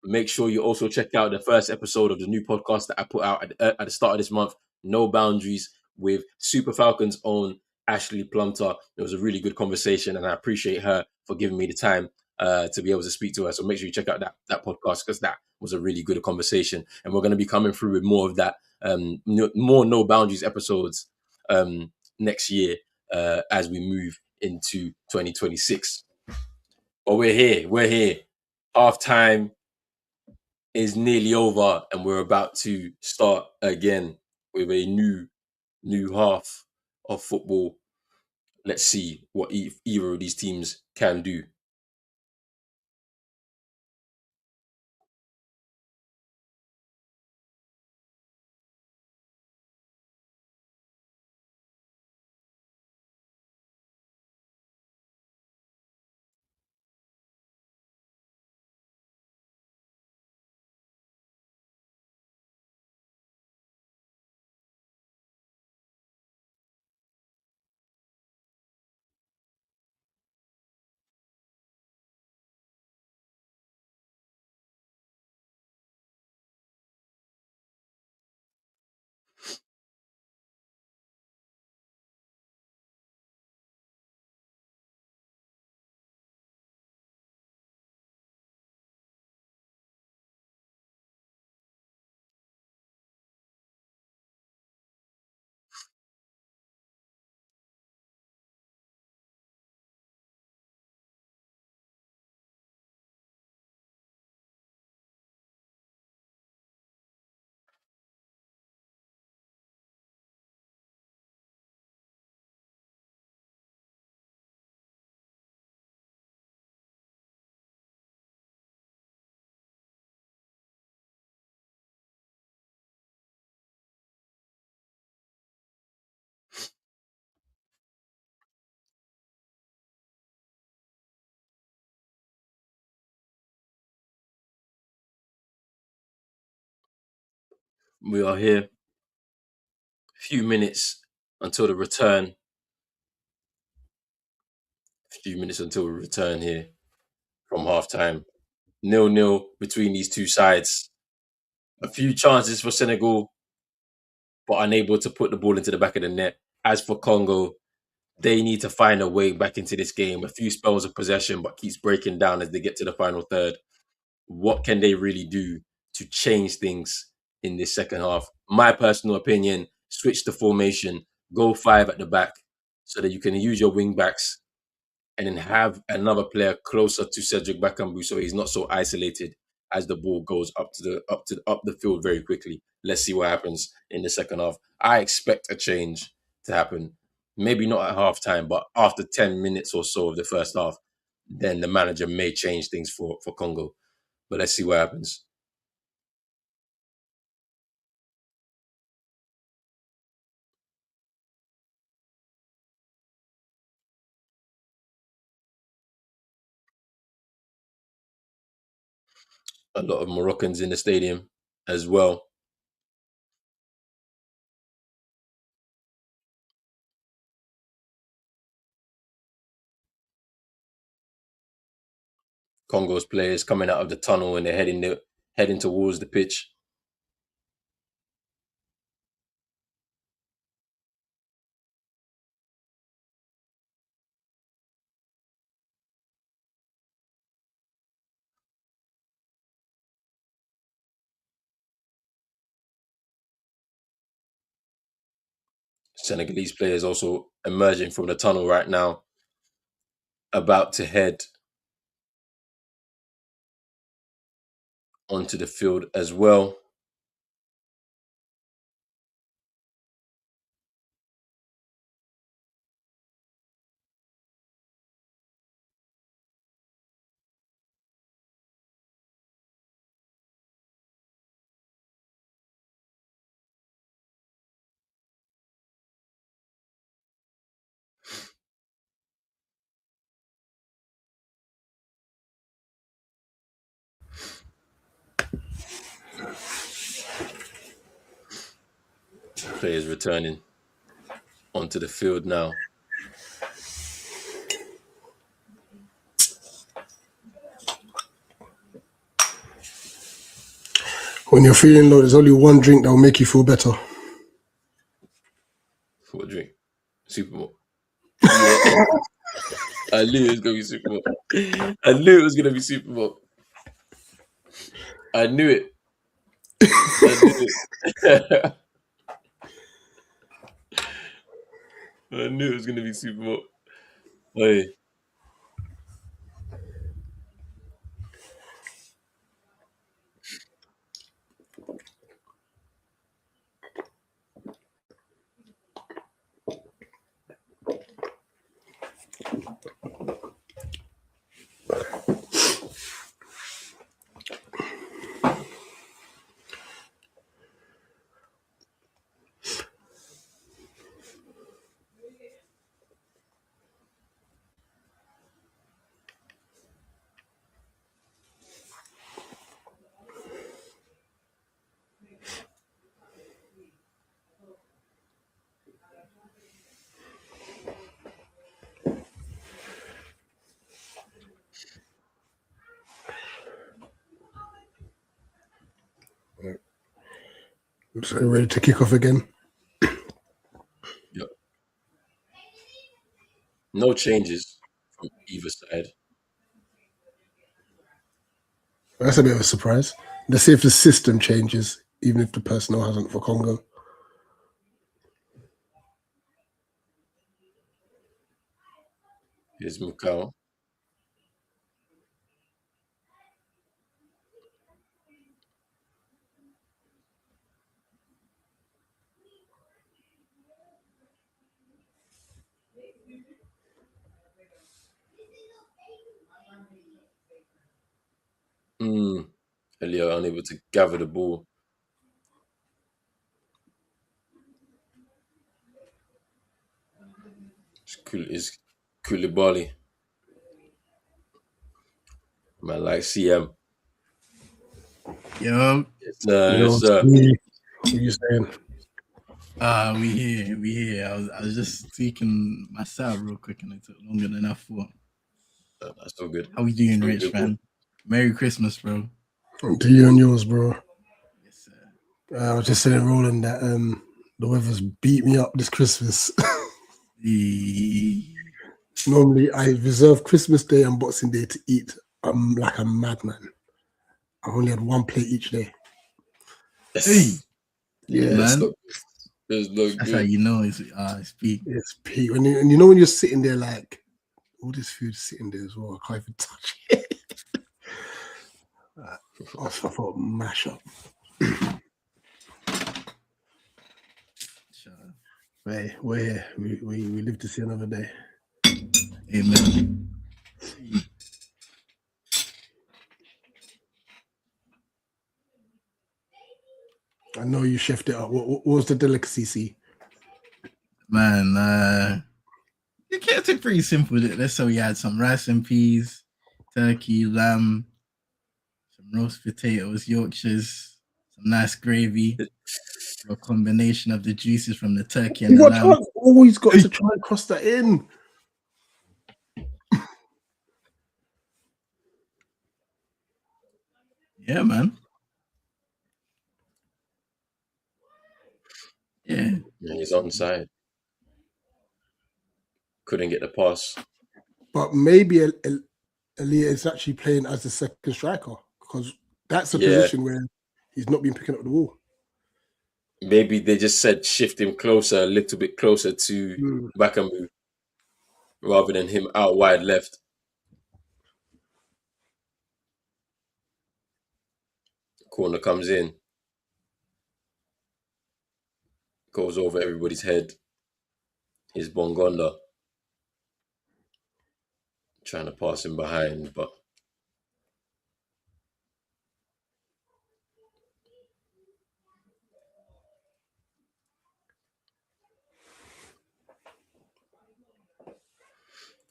make sure you also check out the first episode of the new podcast that I put out at the start of this month, No Boundaries, with Super Falcons' own Ashley Plumter. It was a really good conversation, and I appreciate her for giving me the time to be able to speak to her. So make sure you check out that podcast, because that was a really good conversation. And we're going to be coming through with more of that, more No Boundaries episodes next year as we move into 2026. But we're here. We're here. Half time is nearly over, and we're about to start again with a new half of football. Let's see what either of these teams can do. We are here. Few minutes until the return. Few minutes until we return here from halftime. 0-0 between these two sides. A few chances for Senegal, but unable to put the ball into the back of the net. As for Congo, they need to find a way back into this game. A few spells of possession, but keeps breaking down as they get to the final third. What can they really do to change things in this second half? My personal opinion, switch the formation, go 5 at the back so that you can use your wing backs and then have another player closer to Cedric Bakambu so he's not so isolated as the ball goes up the field very quickly. Let's see what happens in the second half. I expect a change to happen. Maybe not at halftime, but after 10 minutes or so of the first half, then the manager may change things for Congo. But let's see what happens. A lot of Moroccans in the stadium as well. Congo's players coming out of the tunnel and they're heading towards the pitch. Senegalese players also emerging from the tunnel right now, about to head onto the field as well. Players returning onto the field now. When you're feeling low, there's only one drink that will make you feel better. What drink? Super Bowl. Yeah. I knew it was gonna be Super Bowl. I knew it was gonna be Super Bowl. I knew it. I knew it was gonna be Super Bowl. Hey. So ready to kick off again. Yep. No changes from either side. That's a bit of a surprise. Let's see if the system changes, even if the personnel hasn't for Congo. Here's Mukau. Elio unable to gather the ball. It's Koulibaly. Man, like CM. Yo. Yes, sir. What are you saying? We here. I was just tweaking my setup real quick and it took longer than I thought. That's so good. How we doing, Rich, man? Merry Christmas, bro. To you and yours, bro. Yes, sir. I was just saying, Roland, that the weather's beat me up this Christmas. Normally, I reserve Christmas Day and Boxing Day to eat. I'm like a madman. I've only had one plate each day. Hey, yeah, man. That's how you know it's peak. It's peak. And you know when you're sitting there like, all this food sitting there as well. I can't even touch it. I thought mash up. Hey, we're here. We live to see another day. Amen. I know you chefed it up. What was the delicacy? See? Man, you kept it pretty simple. Let's say we had some rice and peas, turkey, lamb, some roast potatoes, Yorkshires, some nice gravy, a combination of the juices from the turkey and the lamb. Always got to try and cross that in. Yeah, man. Yeah. He's onside. Couldn't get the pass. But maybe Elia is actually playing as the second striker because that's a position where he's not been picking up the ball. Maybe they just said shift him closer, a little bit closer to Bakamu, rather than him out wide left. Corner comes in. Goes over everybody's head. Here's Bongonda. Trying to pass him behind, but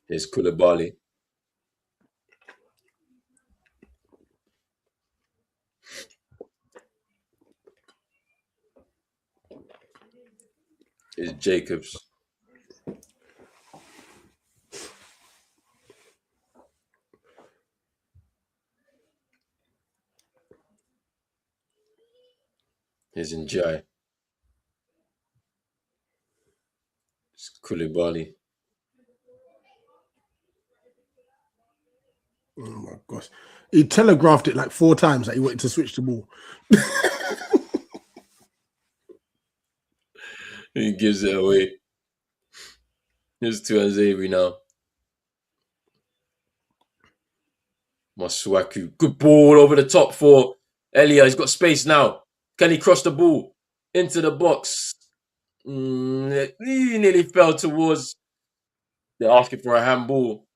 here's Koulibaly. Here's Jacobs. Here's Njai. It's Koulibaly. Oh my gosh. He telegraphed it like 4 times that he wanted to switch the ball. He gives it away. Here's to Azevi now. Masuaku. Good ball over the top for Elia. He's got space now. Can he cross the ball into the box? He nearly fell towards. They're asking for a handball.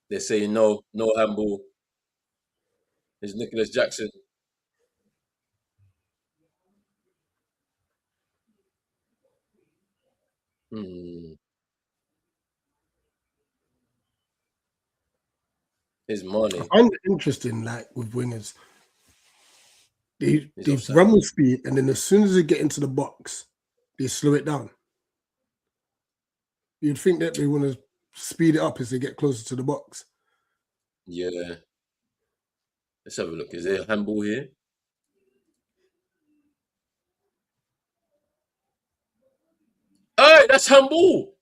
They're saying no handball. It's Nicholas Jackson. His money. I find it interesting, like with wingers. They run with speed, and then as soon as they get into the box, they slow it down. You'd think that they want to speed it up as they get closer to the box. Yeah. Let's have a look. Is there a handball here? Hey, that's handball.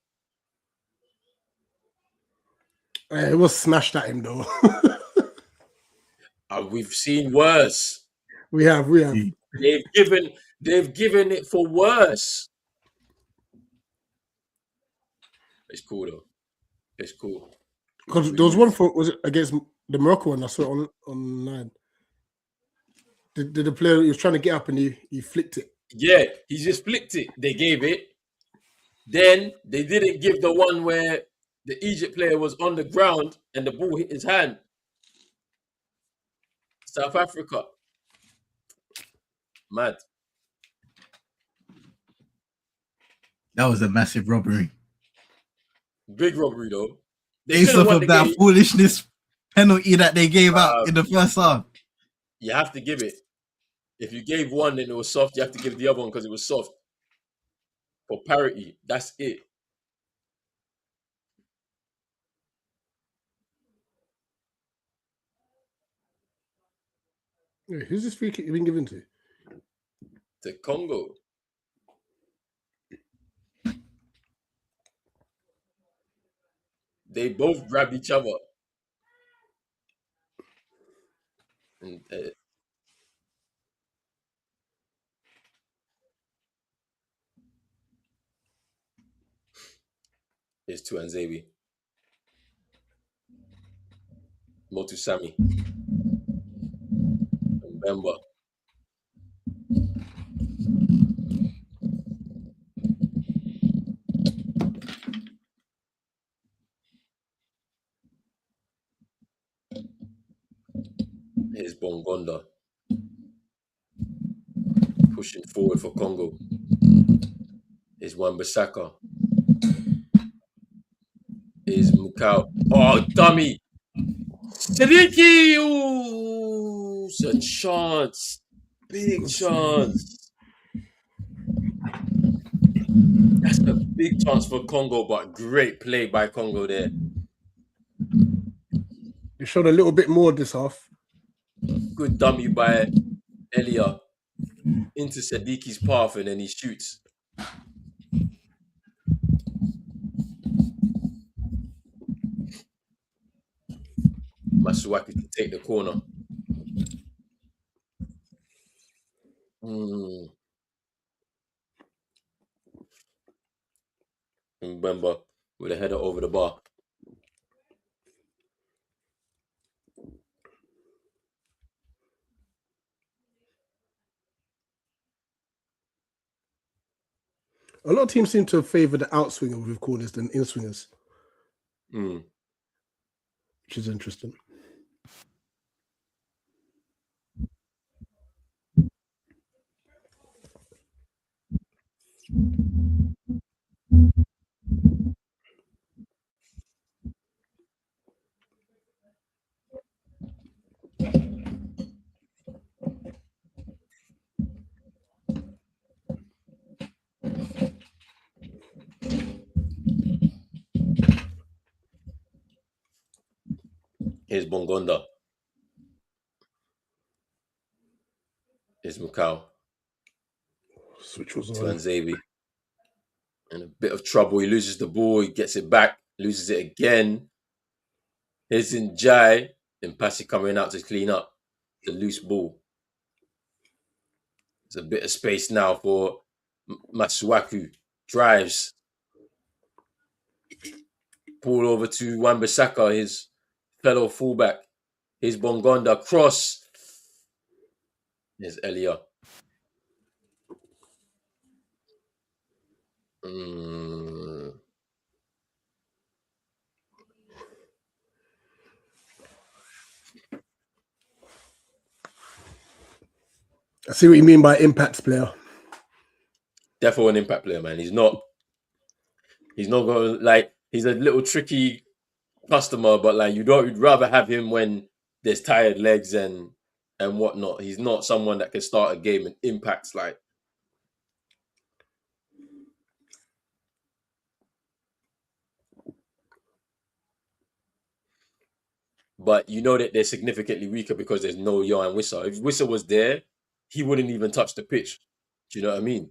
It was smashed at him though. We've seen worse. We have. They've given it for worse. It's cool though. It's cool. Because there was one was it against the Morocco one? I saw it online. Did the player, he was trying to get up and he flicked it? Yeah, he just flicked it. They gave it. Then they didn't give the one where the Egypt player was on the ground and the ball hit his hand. South Africa. Mad. That was a massive robbery. Big robbery though. Based off of that foolishness penalty that they gave out in the first half. You have to give it. If you gave one and it was soft, you have to give the other one because it was soft. For parity, that's it. Yeah, who's this free kick been given to? The Congo. They both grab each other. And Here's Tuanzebe. Motusami. Mbemba. Here's Bongonda. Pushing forward for Congo. Here's Wan-Bissaka. Here's Mukau. Oh, dummy! Siddiqui! Ooh, it's a chance. Big chance. That's a big chance for Congo, but great play by Congo there. They showed a little bit more this half. Good dummy by Elia into Siddiqui's path, and then he shoots. Masuaku to take the corner. Mbemba with a header over the bar. A lot of teams seem to favour the outswinger with corners than in-swingers, which is interesting. Here's Bongonda. Here's Mukau. Switch was on. Tuanzebe. In a bit of trouble. He loses the ball. He gets it back. Loses it again. Here's Njai. And Passy coming out to clean up the loose ball. There's a bit of space now for Masuaku. Drives. Ball over to Wan-Bissaka, his fellow fullback. Here's Bongonda. Cross. Here's Elia. I see what you mean by impact player. Definitely an impact player, man. He's not going like he's a little tricky customer, but like you'd rather have him when there's tired legs and whatnot. He's not someone that can start a game and impacts like. But you know that they're significantly weaker because there's no Johan Wissa. If Wissa was there, he wouldn't even touch the pitch. Do you know what I mean?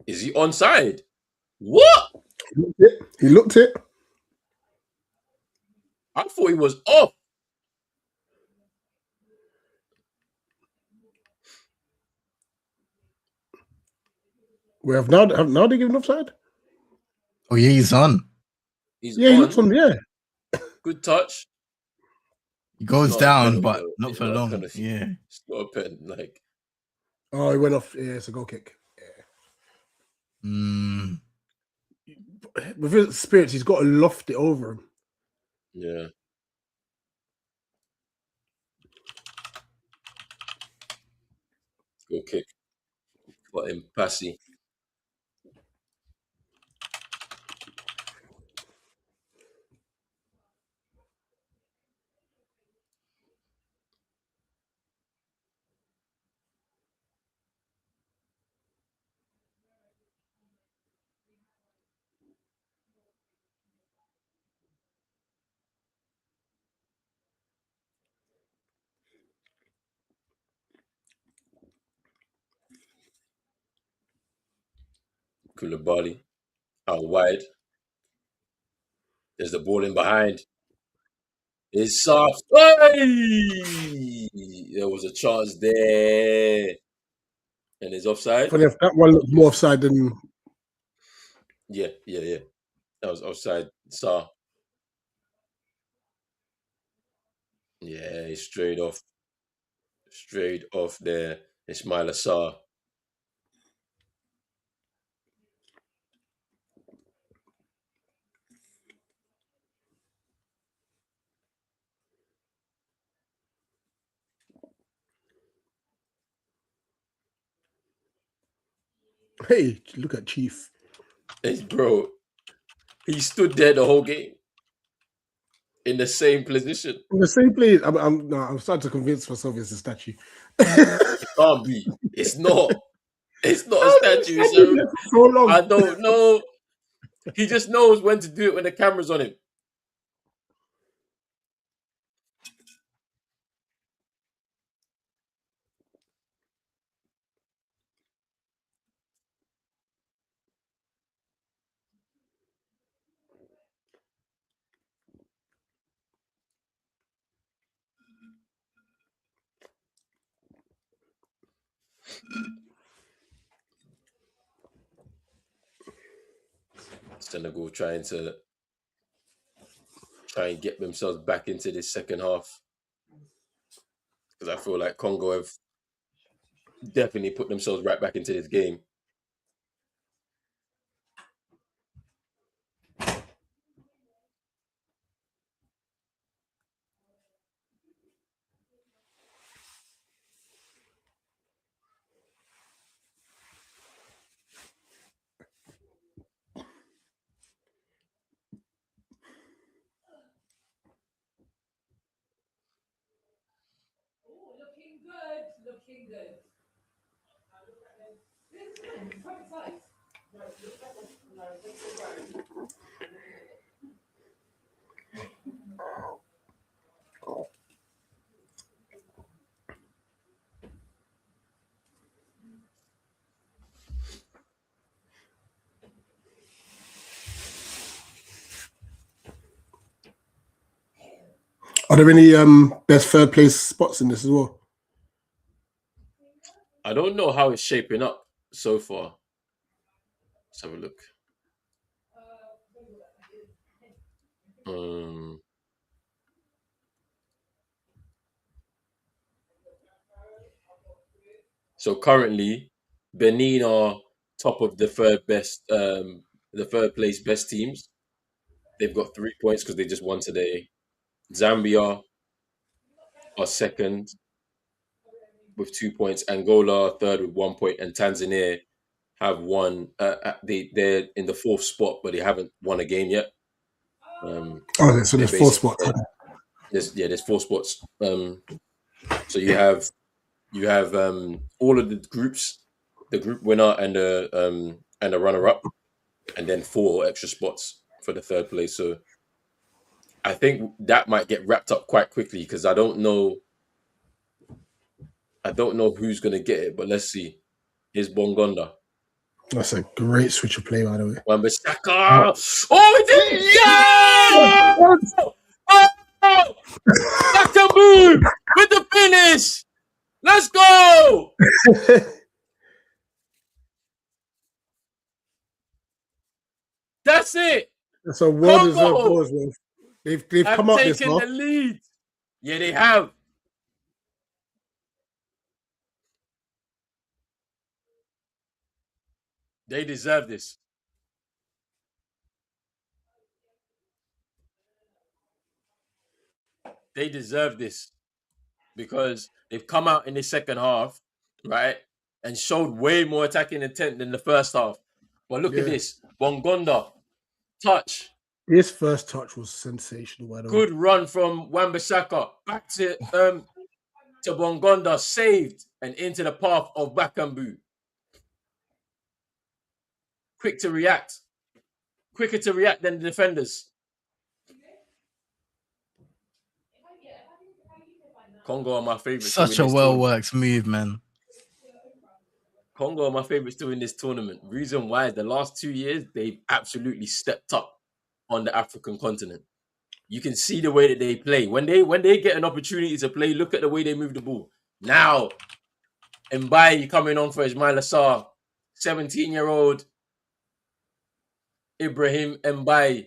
Is he onside? What? He looked it. I thought he was off. We have now they given offside. Oh yeah, he's on. He's He looks on. Yeah, good touch. He goes Not down, pen, but though. not It's for not long. kind of- Yeah. It's not a pen. Like, oh, he went off. Yeah, it's a goal kick. With his spirits, he's got to loft it over him. yeah. Goal kick. Got him Passy. Koulibaly out wide. There's the ball in behind. It's soft. Hey! There was a chance there. And it's offside. Funny enough, that one looked more offside than. Yeah. That was offside. Saw. Yeah, he's straight off there. Ismail Assar. Hey, look at Chief. Hey, bro, he stood there the whole game in the same position. In the same place, I'm starting to convince myself it's a statue. It can't be. It's not. It's not a How statue. did he there for so long? I don't know. He just knows when to do it when the camera's on him. Senegal trying and get themselves back into this second half. Because I feel like Congo have definitely put themselves right back into this game. Looking good. Are there any best third place spots in this as well? I don't know how it's shaping up so far. Let's have a look. So currently, Benin are top of the third place best teams. They've got 3 points because they just won today. Zambia are second with 2 points. Angola third with 1 point, and Tanzania have won. They're in the fourth spot, but they haven't won a game yet. Okay, so there's 4 spots. There's 4 spots. So you have all of the groups, the group winner and the runner up, and then 4 extra spots for the third place. So I think that might get wrapped up quite quickly because I don't know who's gonna get it, but let's see. Here's Bongonda. That's a great switch of play, by the way. Wan-Bissaka. Oh, it is! Yeah! Oh! Bakambu with the finish. Let's go! That's it. So well deserved goal as well. They've come out this taken the lead. Yeah, they have. They deserve this. They deserve this because they've come out in the second half, right, and showed way more attacking intent than the first half. But look at this. Bongonda, touch. His first touch was sensational, by the way. Good run from Wan-Bissaka. Back to Bongonda, saved and into the path of Bakambu. Quicker to react than the defenders. Congo are my favorites. Such a well-worked move, man. Congo are my favorites to win this tournament. Reason why is the last 2 years, they've absolutely stepped up on the African continent. You can see the way that they play. When they get an opportunity to play, look at the way they move the ball. Now, Mbaye coming on for Ismail Assar. 17-year-old Ibrahim Mbaye.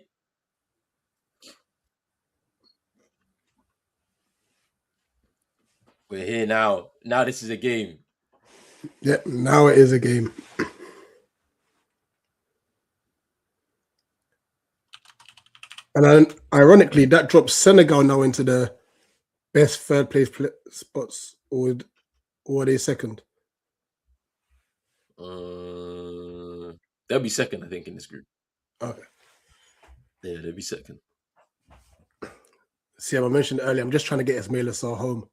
We're here now. Now this is a game. Yeah, now it is a game. And then, ironically, that drops Senegal now into the best third place spots, or are they second? They'll be second, I think, in this group. Okay. Yeah, they'll be second. See, I mentioned earlier, I'm just trying to get Ismail Assar home.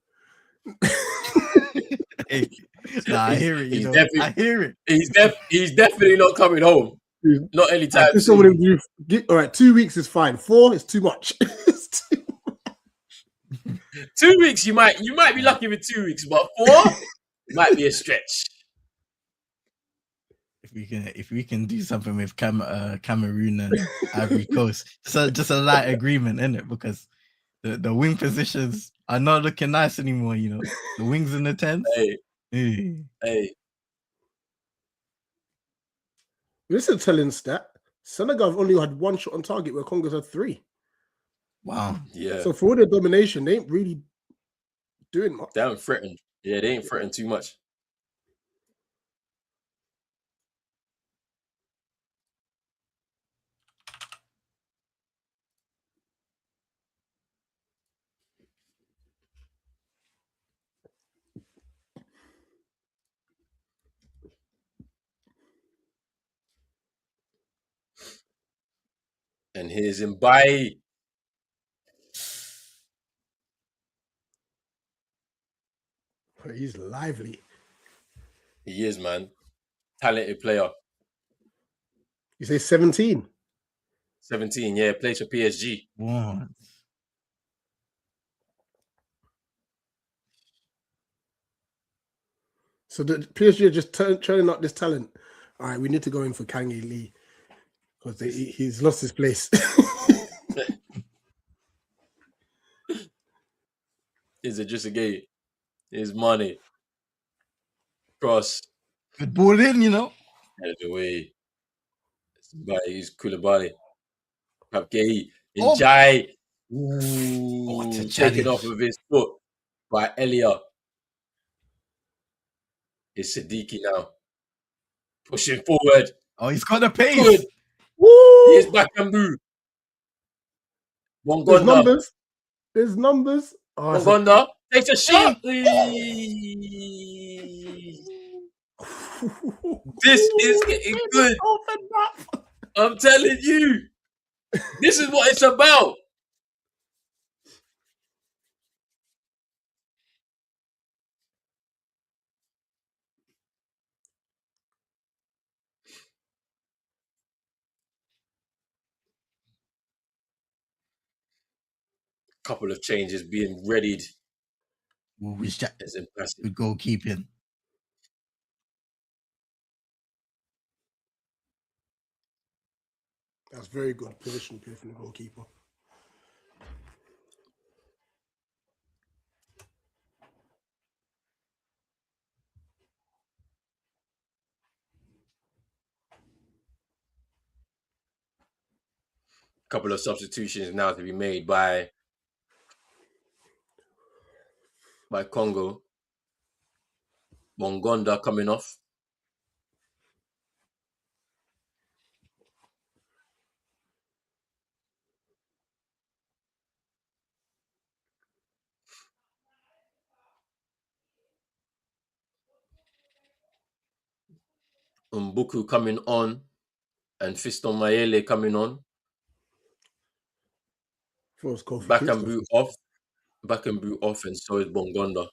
I hear it. I hear it. He's definitely not coming home. Not anytime soon. All right, 2 weeks is fine. 4 is too much. 2 weeks, you might be lucky with 2 weeks, but 4 might be a stretch. If we can do something with Cameroon and Ivory Coast, so just a light agreement, isn't it? Because the wing positions are not looking nice anymore. The wings in the 10s. Hey. This is a telling stat. Senegal have only had 1 shot on target, where Congo's had 3. Wow. Yeah. So for all their domination, they ain't really doing much. They haven't threatened. Yeah, they ain't threatened too much. And here's Mbaye. He's lively. He is, man. Talented player. You say 17? 17, yeah. Plays for PSG. What? So the PSG are just churning up this talent. All right, we need to go in for Kangi Lee because he's lost his place. Is it just a game? His money. Cross. Good ball in, Out of the way. He's Koulibaly. Papgei. Njai. What a Taken challenge. off of his foot by Elia. It's Siddiqui now. Pushing forward. Oh, he's got the pace. Good. Woo! Here's Bakambu. There's Bongonda. numbers. Oh, Bongonda takes a shot. This is getting good. I'm telling you. This is what it's about. Couple of changes being readied. It's impressive. Good goalkeeping. That's very good position play from the goalkeeper. Couple of substitutions now to be made by Congo. Bongonda coming off. Mbuku coming on. And Fiston Mayele coming on. Bakambu off. Bakambu off, and so is Bongonda.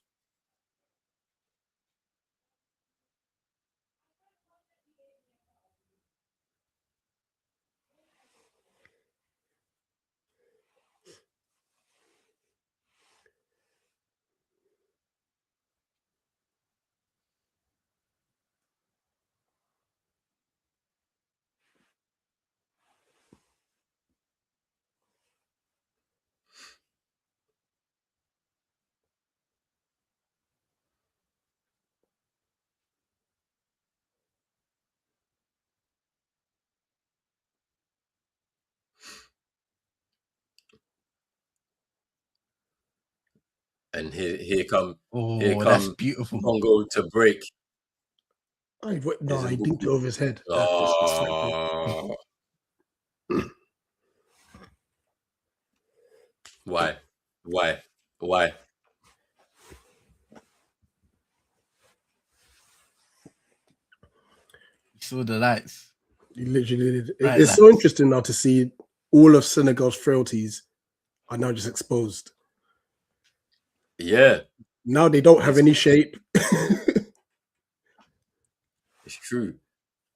And here come that's beautiful. Congo to break. No, he Isn't dinked it over his head. Oh. Why? You saw the lights. He literally did. Right, It's so interesting now to see all of Senegal's frailties are now just exposed. Yeah. Now they don't have any shape. It's true.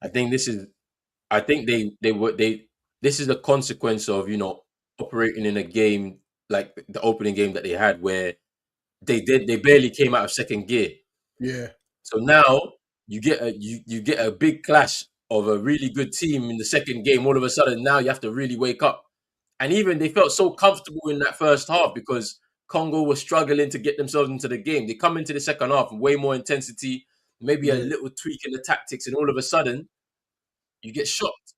I think this is this is the consequence of, operating in a game like the opening game that they had, where they barely came out of second gear. Yeah. So now you get a big clash of a really good team in the second game. All of a sudden now you have to really wake up. And even they felt so comfortable in that first half because Congo was struggling to get themselves into the game. They come into the second half with way more intensity, maybe a little tweak in the tactics, and all of a sudden you get shocked.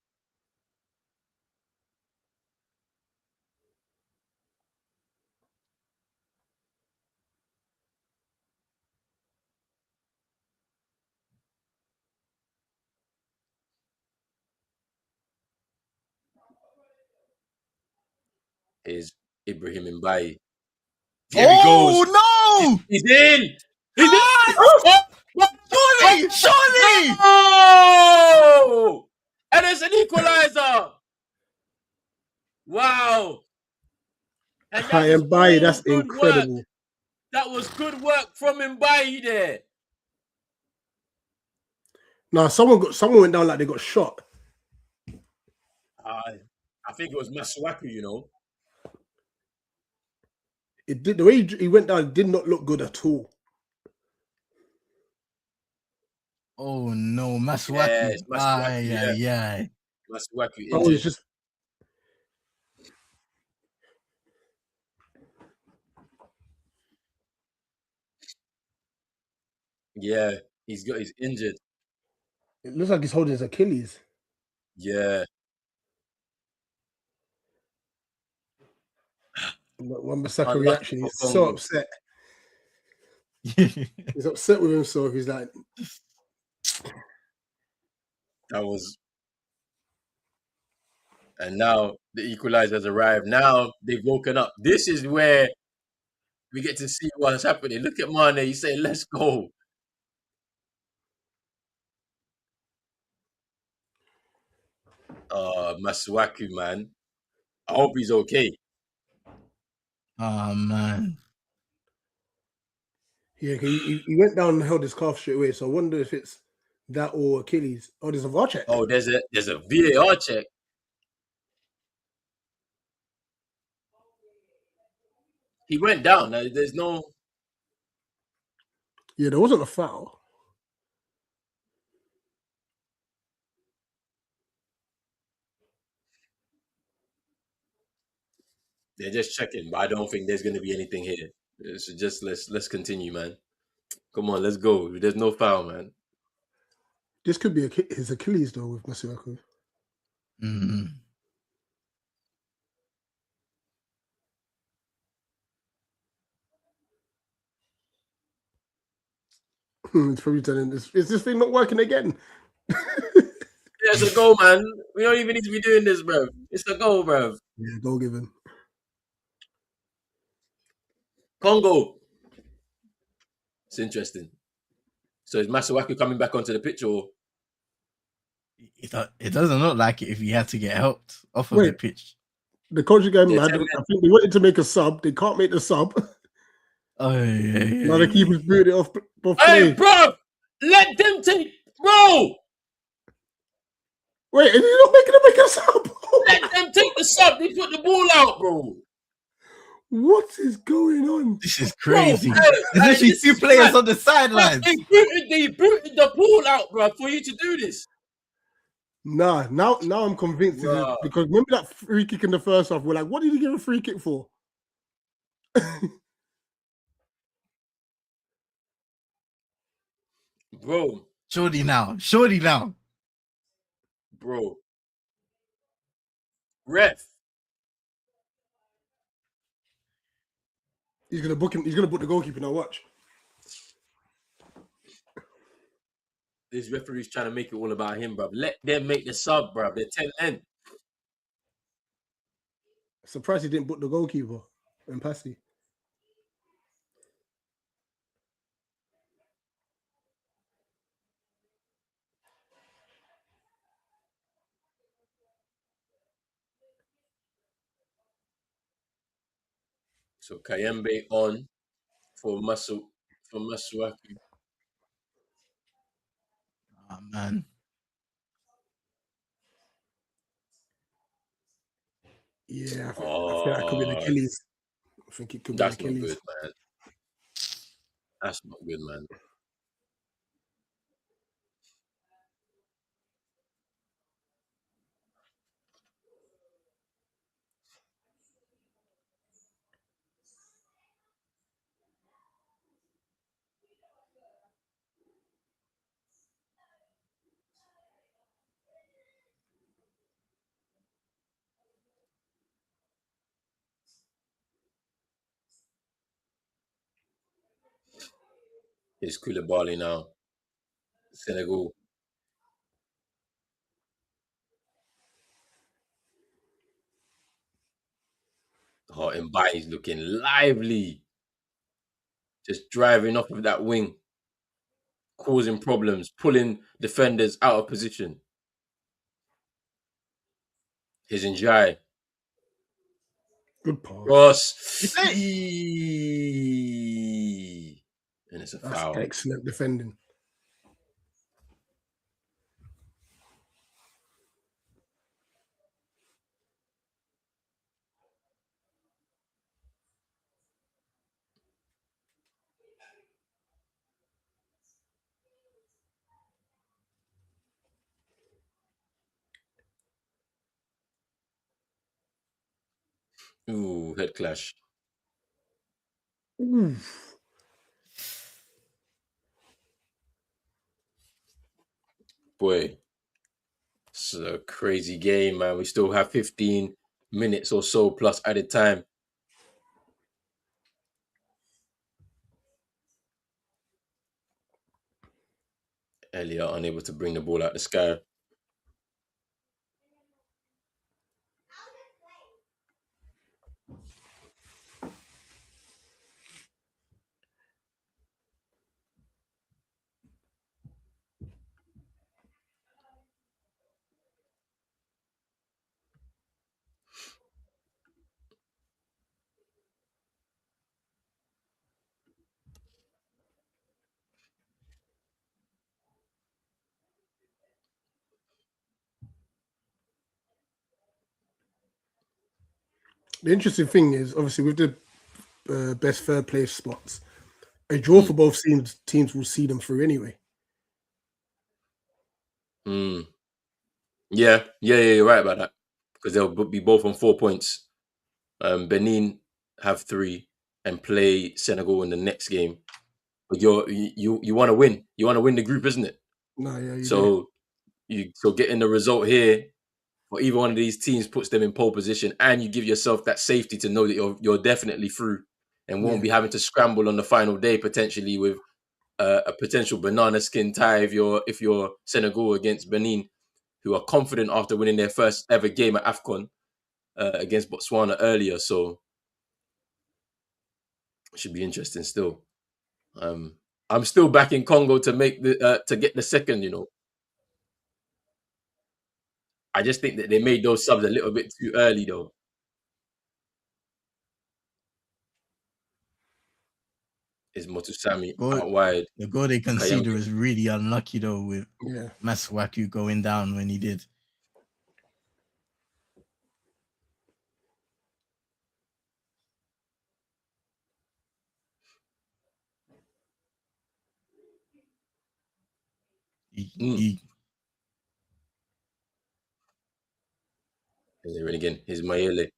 Is Ibrahim Mbaye. There he goes. No! He's in. He's in. Surely! Oh! And it's an equalizer. Wow. And that is Mbaye, all that's good incredible. work. That was good work from Mbaye there. Now someone went down like they got shot. I think it was Masuaku, It did, the way he went down did not look good at all. Oh no, Masuaku. Yeah, it's Masuaku, Yeah. Masuaku injured. Oh, it's just Yeah, he's injured. it looks like he's holding his Achilles. Yeah. Wan-Bissaka Unlucky reaction, for he's Congo. so upset. He's upset with himself. He's like, That was. And now the equalizers arrived. Now they've woken up. This is where we get to see what's happening. Look at Mane. He's saying, "Let's go." Masuaku, man. I hope he's okay. Oh man. yeah, he went down and held his calf straight away. So I wonder if it's that or Achilles. Oh, there's a VAR check. Oh, there's a VAR check. He went down. There's no. Yeah, there wasn't a foul. They're just checking, but I don't think there's going to be anything here. So just let's continue, man. Come on, let's go. There's no foul, man. This could be his Achilles though with Masuaku. Mm-hmm. It's probably telling this. Is this thing not working again? Yeah, it's a goal, man. We don't even need to be doing this, bro. It's a goal, bro. Yeah, goal given. Congo. It's interesting. So is Masuaku coming back onto the pitch, or It doesn't look like it if he had to get helped off of the pitch. The coaching game, Yeah, I think they wanted to make a sub. They can't make the sub. Oh yeah. Now the keeper's booted it off. Hey, bro, let them take, bro. Wait, is he not make a sub? Let them take the sub. They put the ball out, bro. What is going on? This is crazy. Bro, There's literally two players on the sidelines. They booted the ball out, bro, for you to do this. Nah, now I'm convinced it is, because remember that free kick in the first half? We're like, what did he give a free kick for? Bro. Surely now. Bro. Ref. He's gonna book him. He's gonna book the goalkeeper now. Watch. This referee's trying to make it all about him, bro. Let them make the sub, bro. They're 10-10. Surprised he didn't book the goalkeeper and Passy. So Kayembe on for Masuaku. Oh, man. Yeah, I think that could be an Achilles. I think it could be an That's not Achilles. good, man. That's not good, man. It's Koulibaly now. Senegal. Oh, Mbai's looking lively. Just driving off of that wing. Causing problems. Pulling defenders out of position. His Njai. Good pass. Cross. play- Eee. And it's a That's foul. excellent defending. Ooh, head clash. Oof. Boy, it's a crazy game, man. We still have 15 minutes or so plus added time. Elliot unable to bring the ball out the sky. The interesting thing is, obviously, with the best third place spots, a draw for both teams will see them through anyway. Yeah, you're right about that. Because they'll be both on 4 points. Benin have 3 and play Senegal in the next game. But you want to win. You want to win the group, isn't it? No, yeah, you So getting the result here for either one of these teams puts them in pole position, and you give yourself that safety to know that you're definitely through and won't be having to scramble on the final day potentially with a potential banana skin tie if you're Senegal against Benin, who are confident after winning their first ever game at Afcon against Botswana earlier. So it should be interesting still. I'm still back in Congo to make to get the second. I just think that they made those subs a little bit too early though. Is Motusami out wide? The goal they conceded Kayembe. was really unlucky though, with Yeah. Masuaku going down when he did. And again, here's Mayele.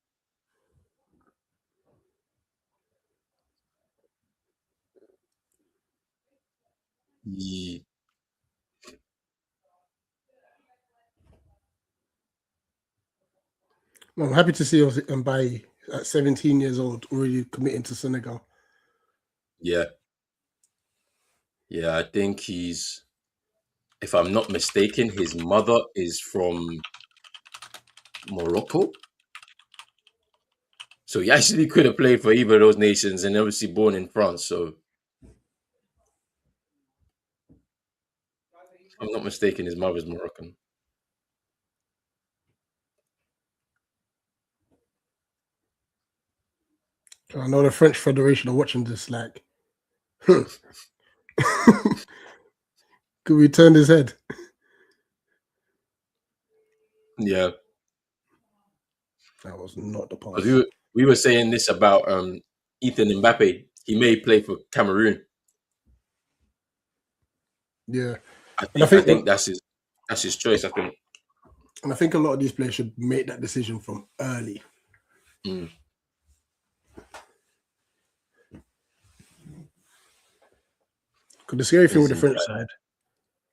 Yeah. Well, I'm happy to see Mbaye at 17 years old already committing to Senegal. Yeah. Yeah, I think he's, if I'm not mistaken, his mother is from Morocco. So he actually could have played for either of those nations, and obviously born in France. So if I'm not mistaken, his mother's Moroccan. I know the French Federation are watching this. Like, could we turn his head? Yeah. That was not the pass. Because we were saying this about Ethan Mbappe. He may play for Cameroon. Yeah, I think that's his choice. I think. and I think a lot of these players should make that decision from early. Mm. Because the scary thing with the Listen, French side,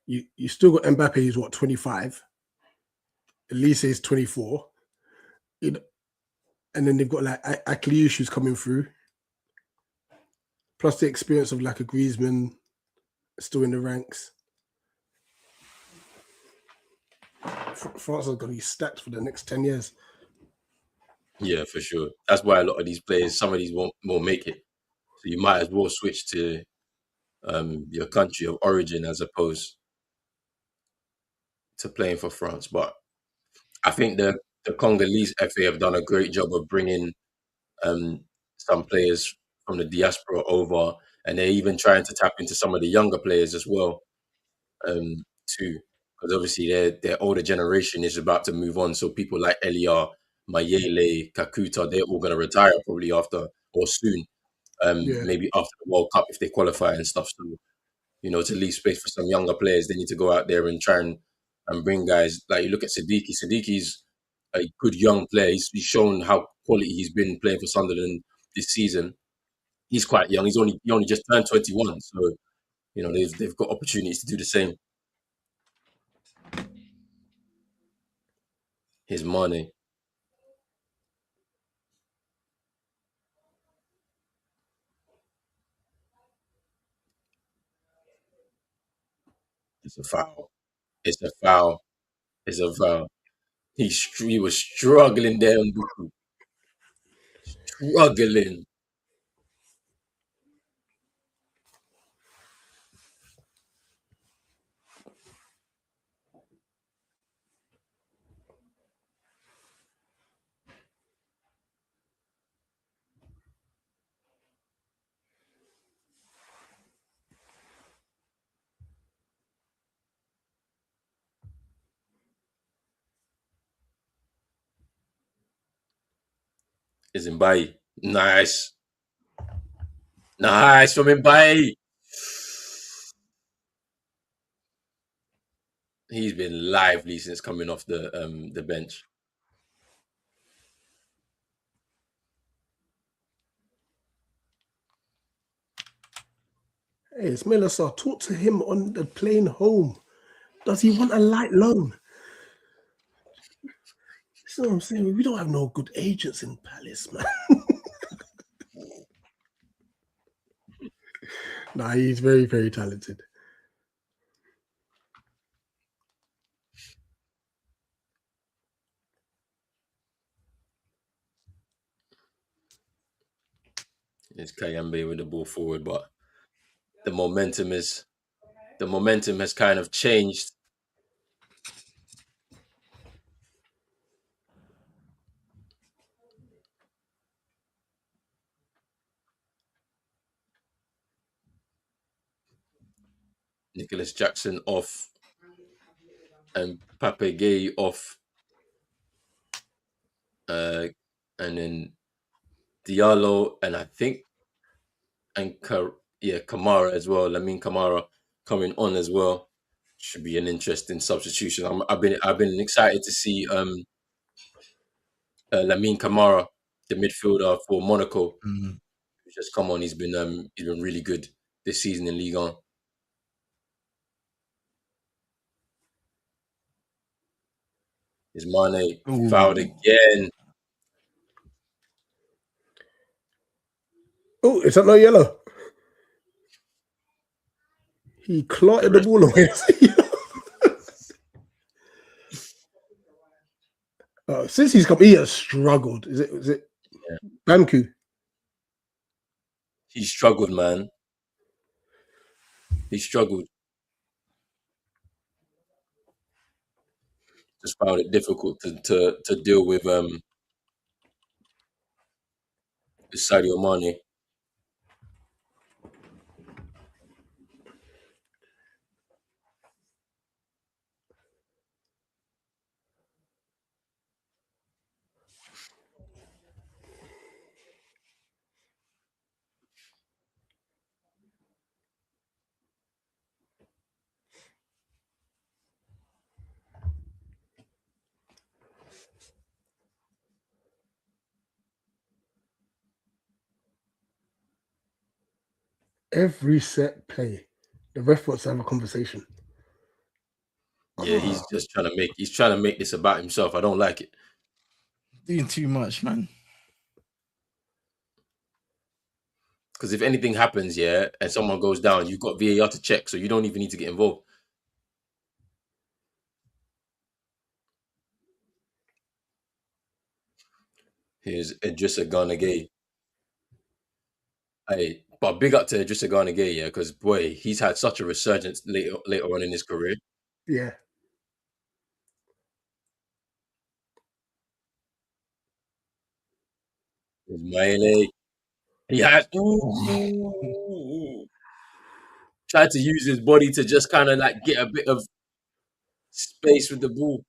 you still got Mbappe, who's what, 25. Elise is 24. And then they've got like Akliouche who's coming through. Plus the experience of like a Griezmann still in the ranks. France are going to be stacked for the next 10 years. Yeah, for sure. That's why a lot of these players, some of these won't make it. So you might as well switch to your country of origin as opposed to playing for France. But I think the Congolese FA have done a great job of bringing some players from the diaspora over, and they're even trying to tap into some of the younger players as well, too. Because obviously their older generation is about to move on. So people like Elia, Mayele, Kakuta, they're all going to retire probably after or soon. Yeah. Maybe after the World Cup if they qualify and stuff. So, to leave space for some younger players, they need to go out there and try and bring guys. Like you look at Siddiqui. Siddiqui's a good young player. He's shown how quality he's been playing for Sunderland this season. He's quite young. He only just turned 21. So, they've got opportunities to do the same. His money. It's a foul. It's a foul. It's a foul. He was struggling there, Mbuku. Struggling. Is Mbaye. Nice. Nice from Mbaye. He's been lively since coming off the bench. Hey, Ismail Assar, talk to him on the plane home. Does he want a light loan? That's what I'm saying. We don't have no good agents in Palace, man. Nah, he's very, very talented. It's Kayembe with the ball forward, but the momentum has kind of changed. Nicholas Jackson off and Pape off, and then Diallo and I think Kamara as well. Lamine Kamara coming on as well. Should be an interesting substitution. I've been excited to see Lamine Kamara, the midfielder for Monaco, who's just come on. He's been really good this season in Ligue 1. Is Mane fouled again? Oh, is that no yellow? He clotted the ball away. Since he's come, he has struggled. Is it Banku? He struggled, man. He struggled. Just found it difficult to deal with Sadio Mane. Every set play, the ref wants to have a conversation. Yeah, he's just trying to make this about himself. I don't like it. Doing too much, man. Because if anything happens, yeah, and someone goes down, you've got VAR to check, so you don't even need to get involved. Here's Idrissa Gana Gueye. Hey, but big up to Idrissa Gana Gueye, yeah, because boy, he's had such a resurgence later on in his career. Yeah. There's Maele. He had tried to use his body to just kind of like get a bit of space with the ball.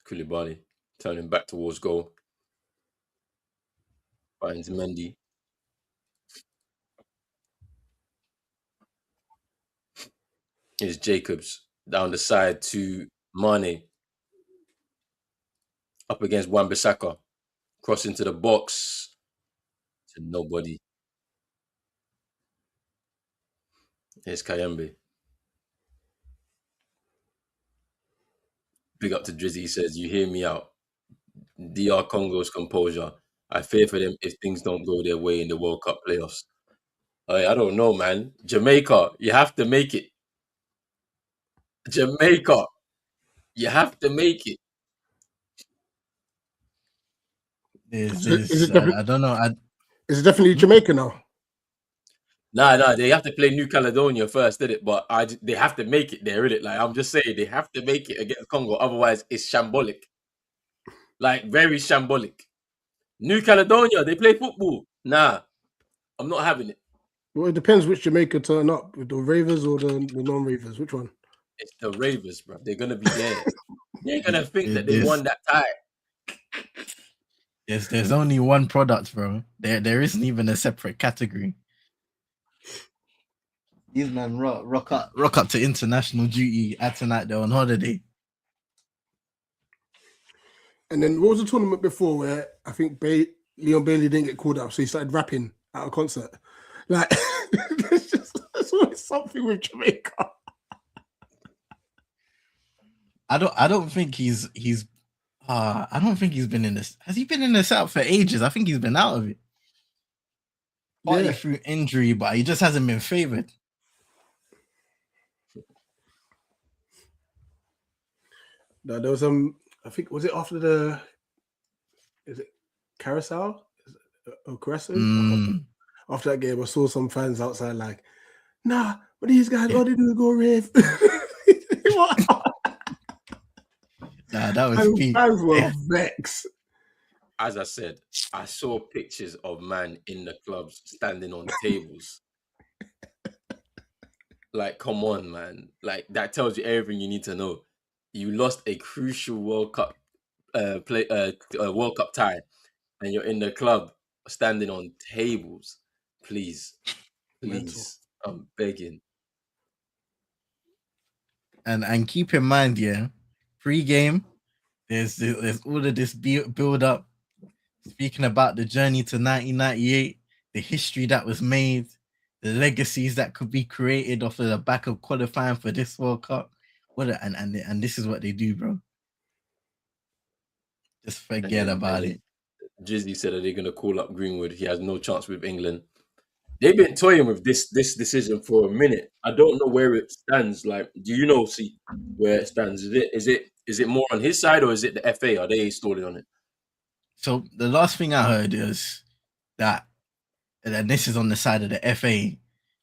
Koulibaly turning back towards goal. Finds Mendy. Here's Jacobs down the side to Mane. Up against Wan-Bissaka. Cross into the box. To nobody. Here's Kayembe. Big up to Drizzy. He says, you hear me out. DR Congo's composure. I fear for them if things don't go their way in the World Cup playoffs. I don't know, man. Jamaica, you have to make it. Jamaica, you have to make it. Is it I don't know. Is it definitely Jamaica now? Nah, they have to play New Caledonia first, did it? But they have to make it there, innit? Like, I'm just saying, they have to make it against Congo. Otherwise, it's shambolic. Like, very shambolic. New Caledonia, they play football. Nah, I'm not having it. Well, it depends which Jamaica turn up, with the Ravers or the non-Ravers. Which one? It's the Ravens, bro. They're going to be there. They're going to think that they won that tie. There's only one product, bro. There isn't even a separate category. These men rock up to international duty, acting like they're on holiday. And then what was the tournament before where I think Leon Bailey didn't get called up, so he started rapping at a concert? Like, there's always something with Jamaica. I don't think he's I don't think he's been in this. Has he been in the South for ages? I think he's been out of it. Partly through injury, but he just hasn't been favored. No, there was I think, was it after is it Carousel? Or Carousel? After that game, I saw some fans outside like, nah, but these guys all they do is go rave. Nah, that was peak. Fans were vexed. As I said, I saw pictures of man in the clubs standing on tables. Like, come on, man. Like, that tells you everything you need to know. You lost a crucial World Cup World Cup tie, and you're in the club standing on tables. Please, Mental. I'm begging. And keep in mind, yeah, pre-game, there's all of this build up, speaking about the journey to 1998, the history that was made, the legacies that could be created off of the back of qualifying for this World Cup. And this is what they do, bro. Just forget about it. Jizzy said that they're going to call up Greenwood. He has no chance with England. They've been toying with this decision for a minute. I don't know where it stands. Like, do you know, see where it stands? Is it more on his side or is it the FA? Are they stalling on it? So the last thing I heard is that, and this is on the side of the FA,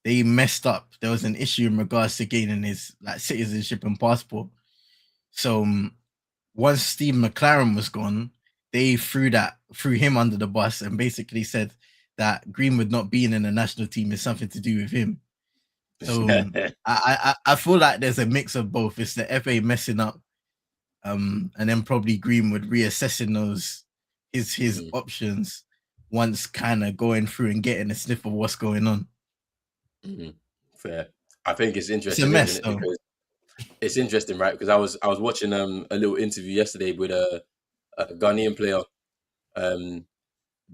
they messed up. There was an issue in regards to gaining his like citizenship and passport. So once Steve McLaren was gone, they threw him under the bus and basically said that Greenwood not being in the national team is something to do with him. So I feel like there's a mix of both. It's the FA messing up, and then probably Greenwood reassessing his options once kind of going through and getting a sniff of what's going on. Mm-hmm. Fair. I think it's interesting, It's a mess, isn't it? Because it's interesting, right? Because I was watching a little interview yesterday with a Ghanaian player,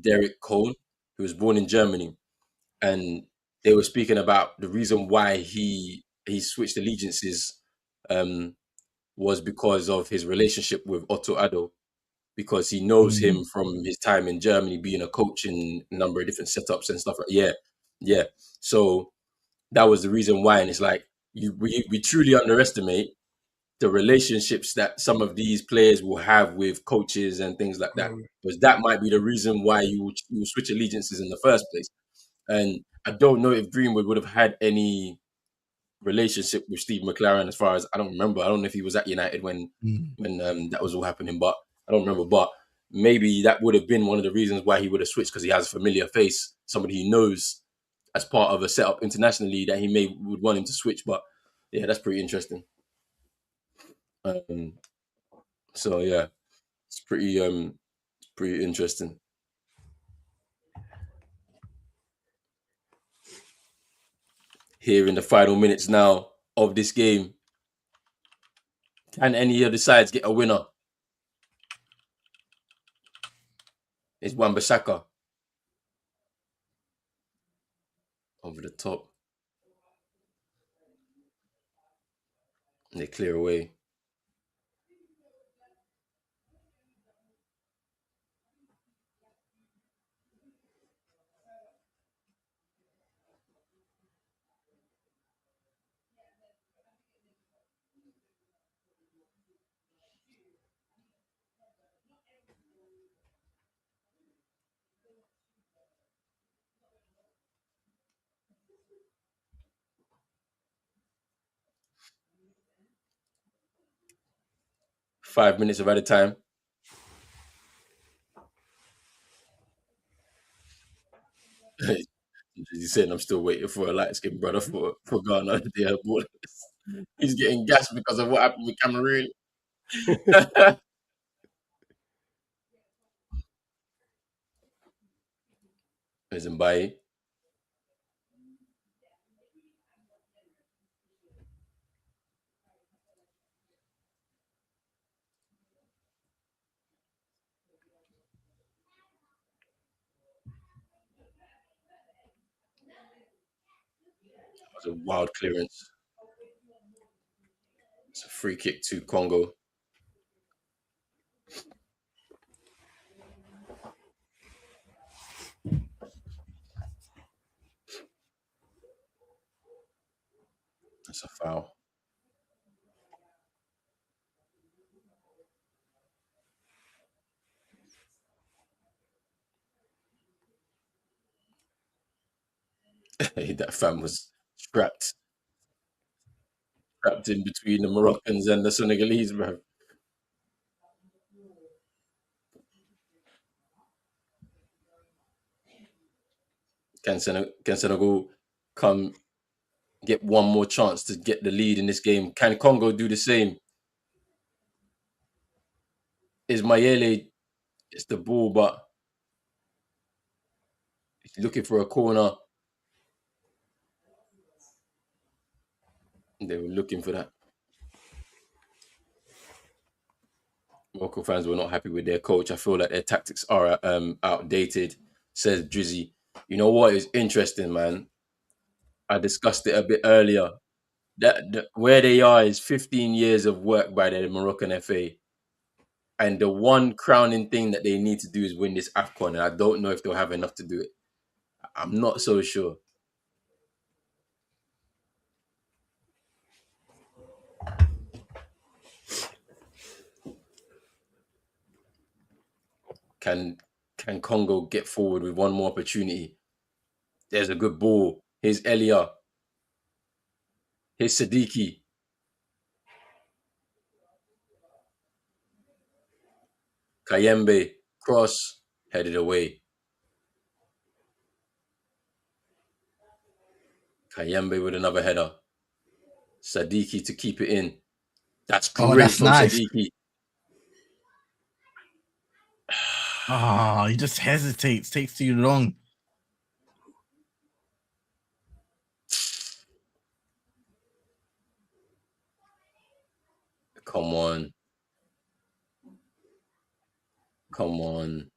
Derek Cole, who was born in Germany, and they were speaking about the reason why he switched allegiances was because of his relationship with Otto Addo, because he knows him from his time in Germany, being a coach in a number of different setups and stuff. Yeah. So that was the reason why, and it's like we truly underestimate the relationships that some of these players will have with coaches and things like that, because that might be the reason why you switch allegiances in the first place. And I don't know if Greenwood would have had any relationship with Steve McLaren, as far as I don't remember. I don't know if he was at United when that was all happening, but I don't remember. But maybe that would have been one of the reasons why he would have switched, because he has a familiar face, somebody he knows as part of a setup internationally that he would want him to switch. But yeah, that's pretty interesting. So yeah, it's pretty interesting. Here in the final minutes now of this game, can any of the sides get a winner? It's Wan-Bissaka over the top. And they clear away. Five minutes of added time. He's saying I'm still waiting for a light skinned brother for Ghana. Yeah, boy. He's getting gassed because of what happened with Cameroon. There's Mbaye. That was a wild clearance. It's a free kick to Congo. That's a foul. That fam was strapped in between the Moroccans and the Senegalese, bro. Can Senegal come get one more chance to get the lead in this game? Can Congo do the same? Is Mayele, it's the ball, but He's looking for a corner. They were looking for that. Morocco fans were not happy with their coach. I feel like their tactics are outdated, says Drizzy. You know what is interesting, man? I discussed it a bit earlier. Where they are is 15 years of work by the Moroccan FA. And the one crowning thing that they need to do is win this Afcon. And I don't know if they'll have enough to do it. I'm not so sure. Can Congo get forward with one more opportunity? There's a good ball. Here's Elia. Here's Sadiki. Kayembe. Cross. Headed away. Kayembe with another header. Sadiki to keep it in. That's great that's from nice. Sadiki. He just hesitates, takes too long. Come on. Come on.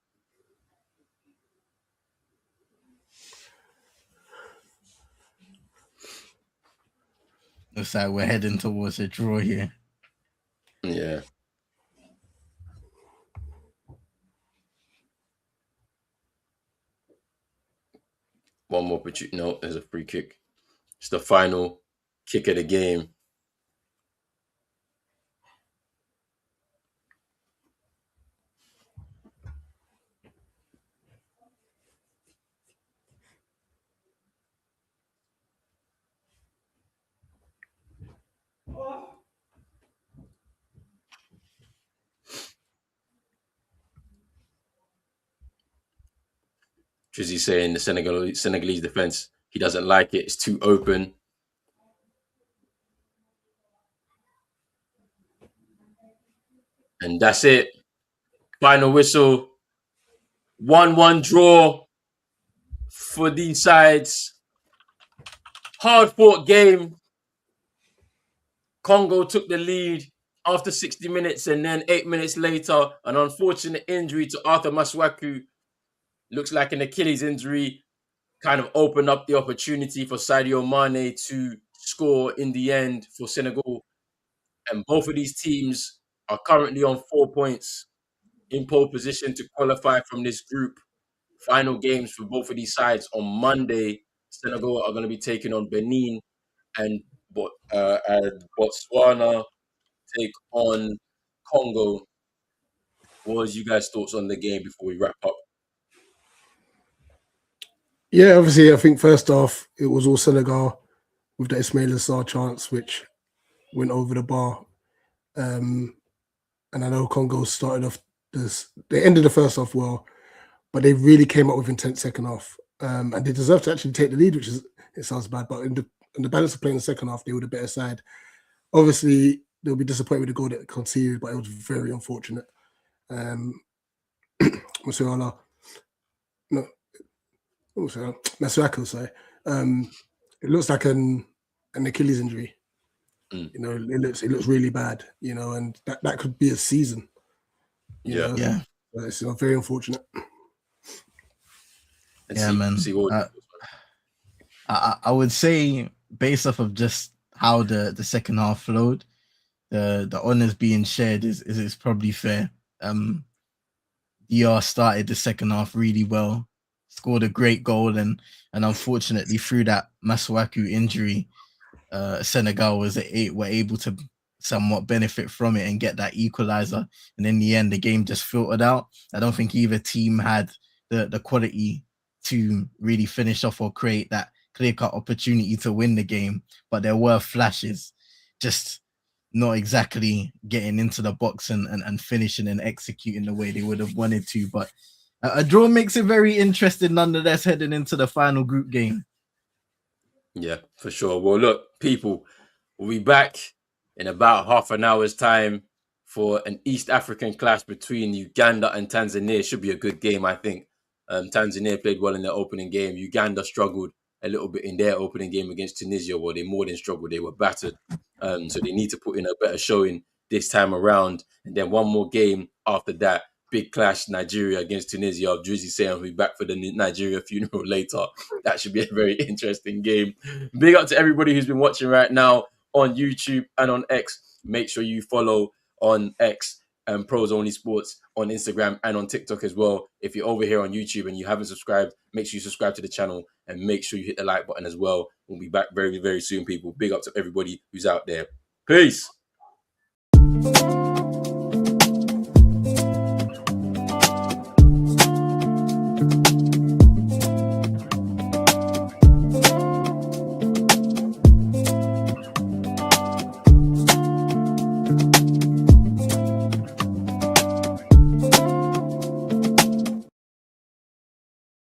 Looks like we're heading towards a draw here. Yeah. One more opportunity. No, there's a free kick. It's the final kick of the game. Trizzy saying the Senegalese defense, he doesn't like it. It's too open. And that's it. Final whistle. 1-1 draw for these sides. Hard fought game. Congo took the lead after 60 minutes, and then 8 minutes later, an unfortunate injury to Arthur Masuaku. Looks like an Achilles injury kind of opened up the opportunity for Sadio Mane to score in the end for Senegal. And both of these teams are currently on 4 points in pole position to qualify from this group. Final games for both of these sides on Monday. Senegal are going to be taking on Benin, and Botswana take on Congo. What was you guys' thoughts on the game before we wrap up? Yeah, obviously, I think first off, it was all Senegal with the Ismail Assar chance, which went over the bar. And I know Congo started off they ended the first half well, but they really came up with intent second half. And they deserved to actually take the lead, it sounds bad, but in the balance of playing the second half, they were the better side. Obviously, they'll be disappointed with the goal that conceded, but it was very unfortunate. Masuaku, sorry. It looks like an Achilles injury. You know, it looks really bad. You know, and that could be a season. You know? Yeah. It's very unfortunate. Man. I would say, based off of just how the second half flowed, the honors being shared is probably fair. DR started the second half really well, scored a great goal, and unfortunately through that Masuaku injury, Senegal were able to somewhat benefit from it and get that equalizer. And in the end, the game just filtered out. I don't think either team had the quality to really finish off or create that clear-cut opportunity to win the game, but there were flashes, just not exactly getting into the box and finishing and executing the way they would have wanted to. But a draw makes it very interesting nonetheless heading into the final group game. Yeah, for sure. Well, look, people, we'll be back in about half an hour's time for an East African clash between Uganda and Tanzania. It should be a good game, I think. Tanzania played well in their opening game. Uganda struggled a little bit in their opening game against Tunisia, where they more than struggled. They were battered. So they need to put in a better showing this time around. And then one more game after that, big clash, Nigeria against Tunisia. Drizzy saying he'll be back for the Nigeria funeral later. That should be a very interesting game. Big up to everybody who's been watching right now on YouTube and on X. Make sure you follow on X and Pros Only Sports on Instagram and on TikTok as well. If you're over here on YouTube and you haven't subscribed, make sure you subscribe to the channel and make sure you hit the like button as well. We'll be back very, very soon, people. Big up to everybody who's out there. Peace.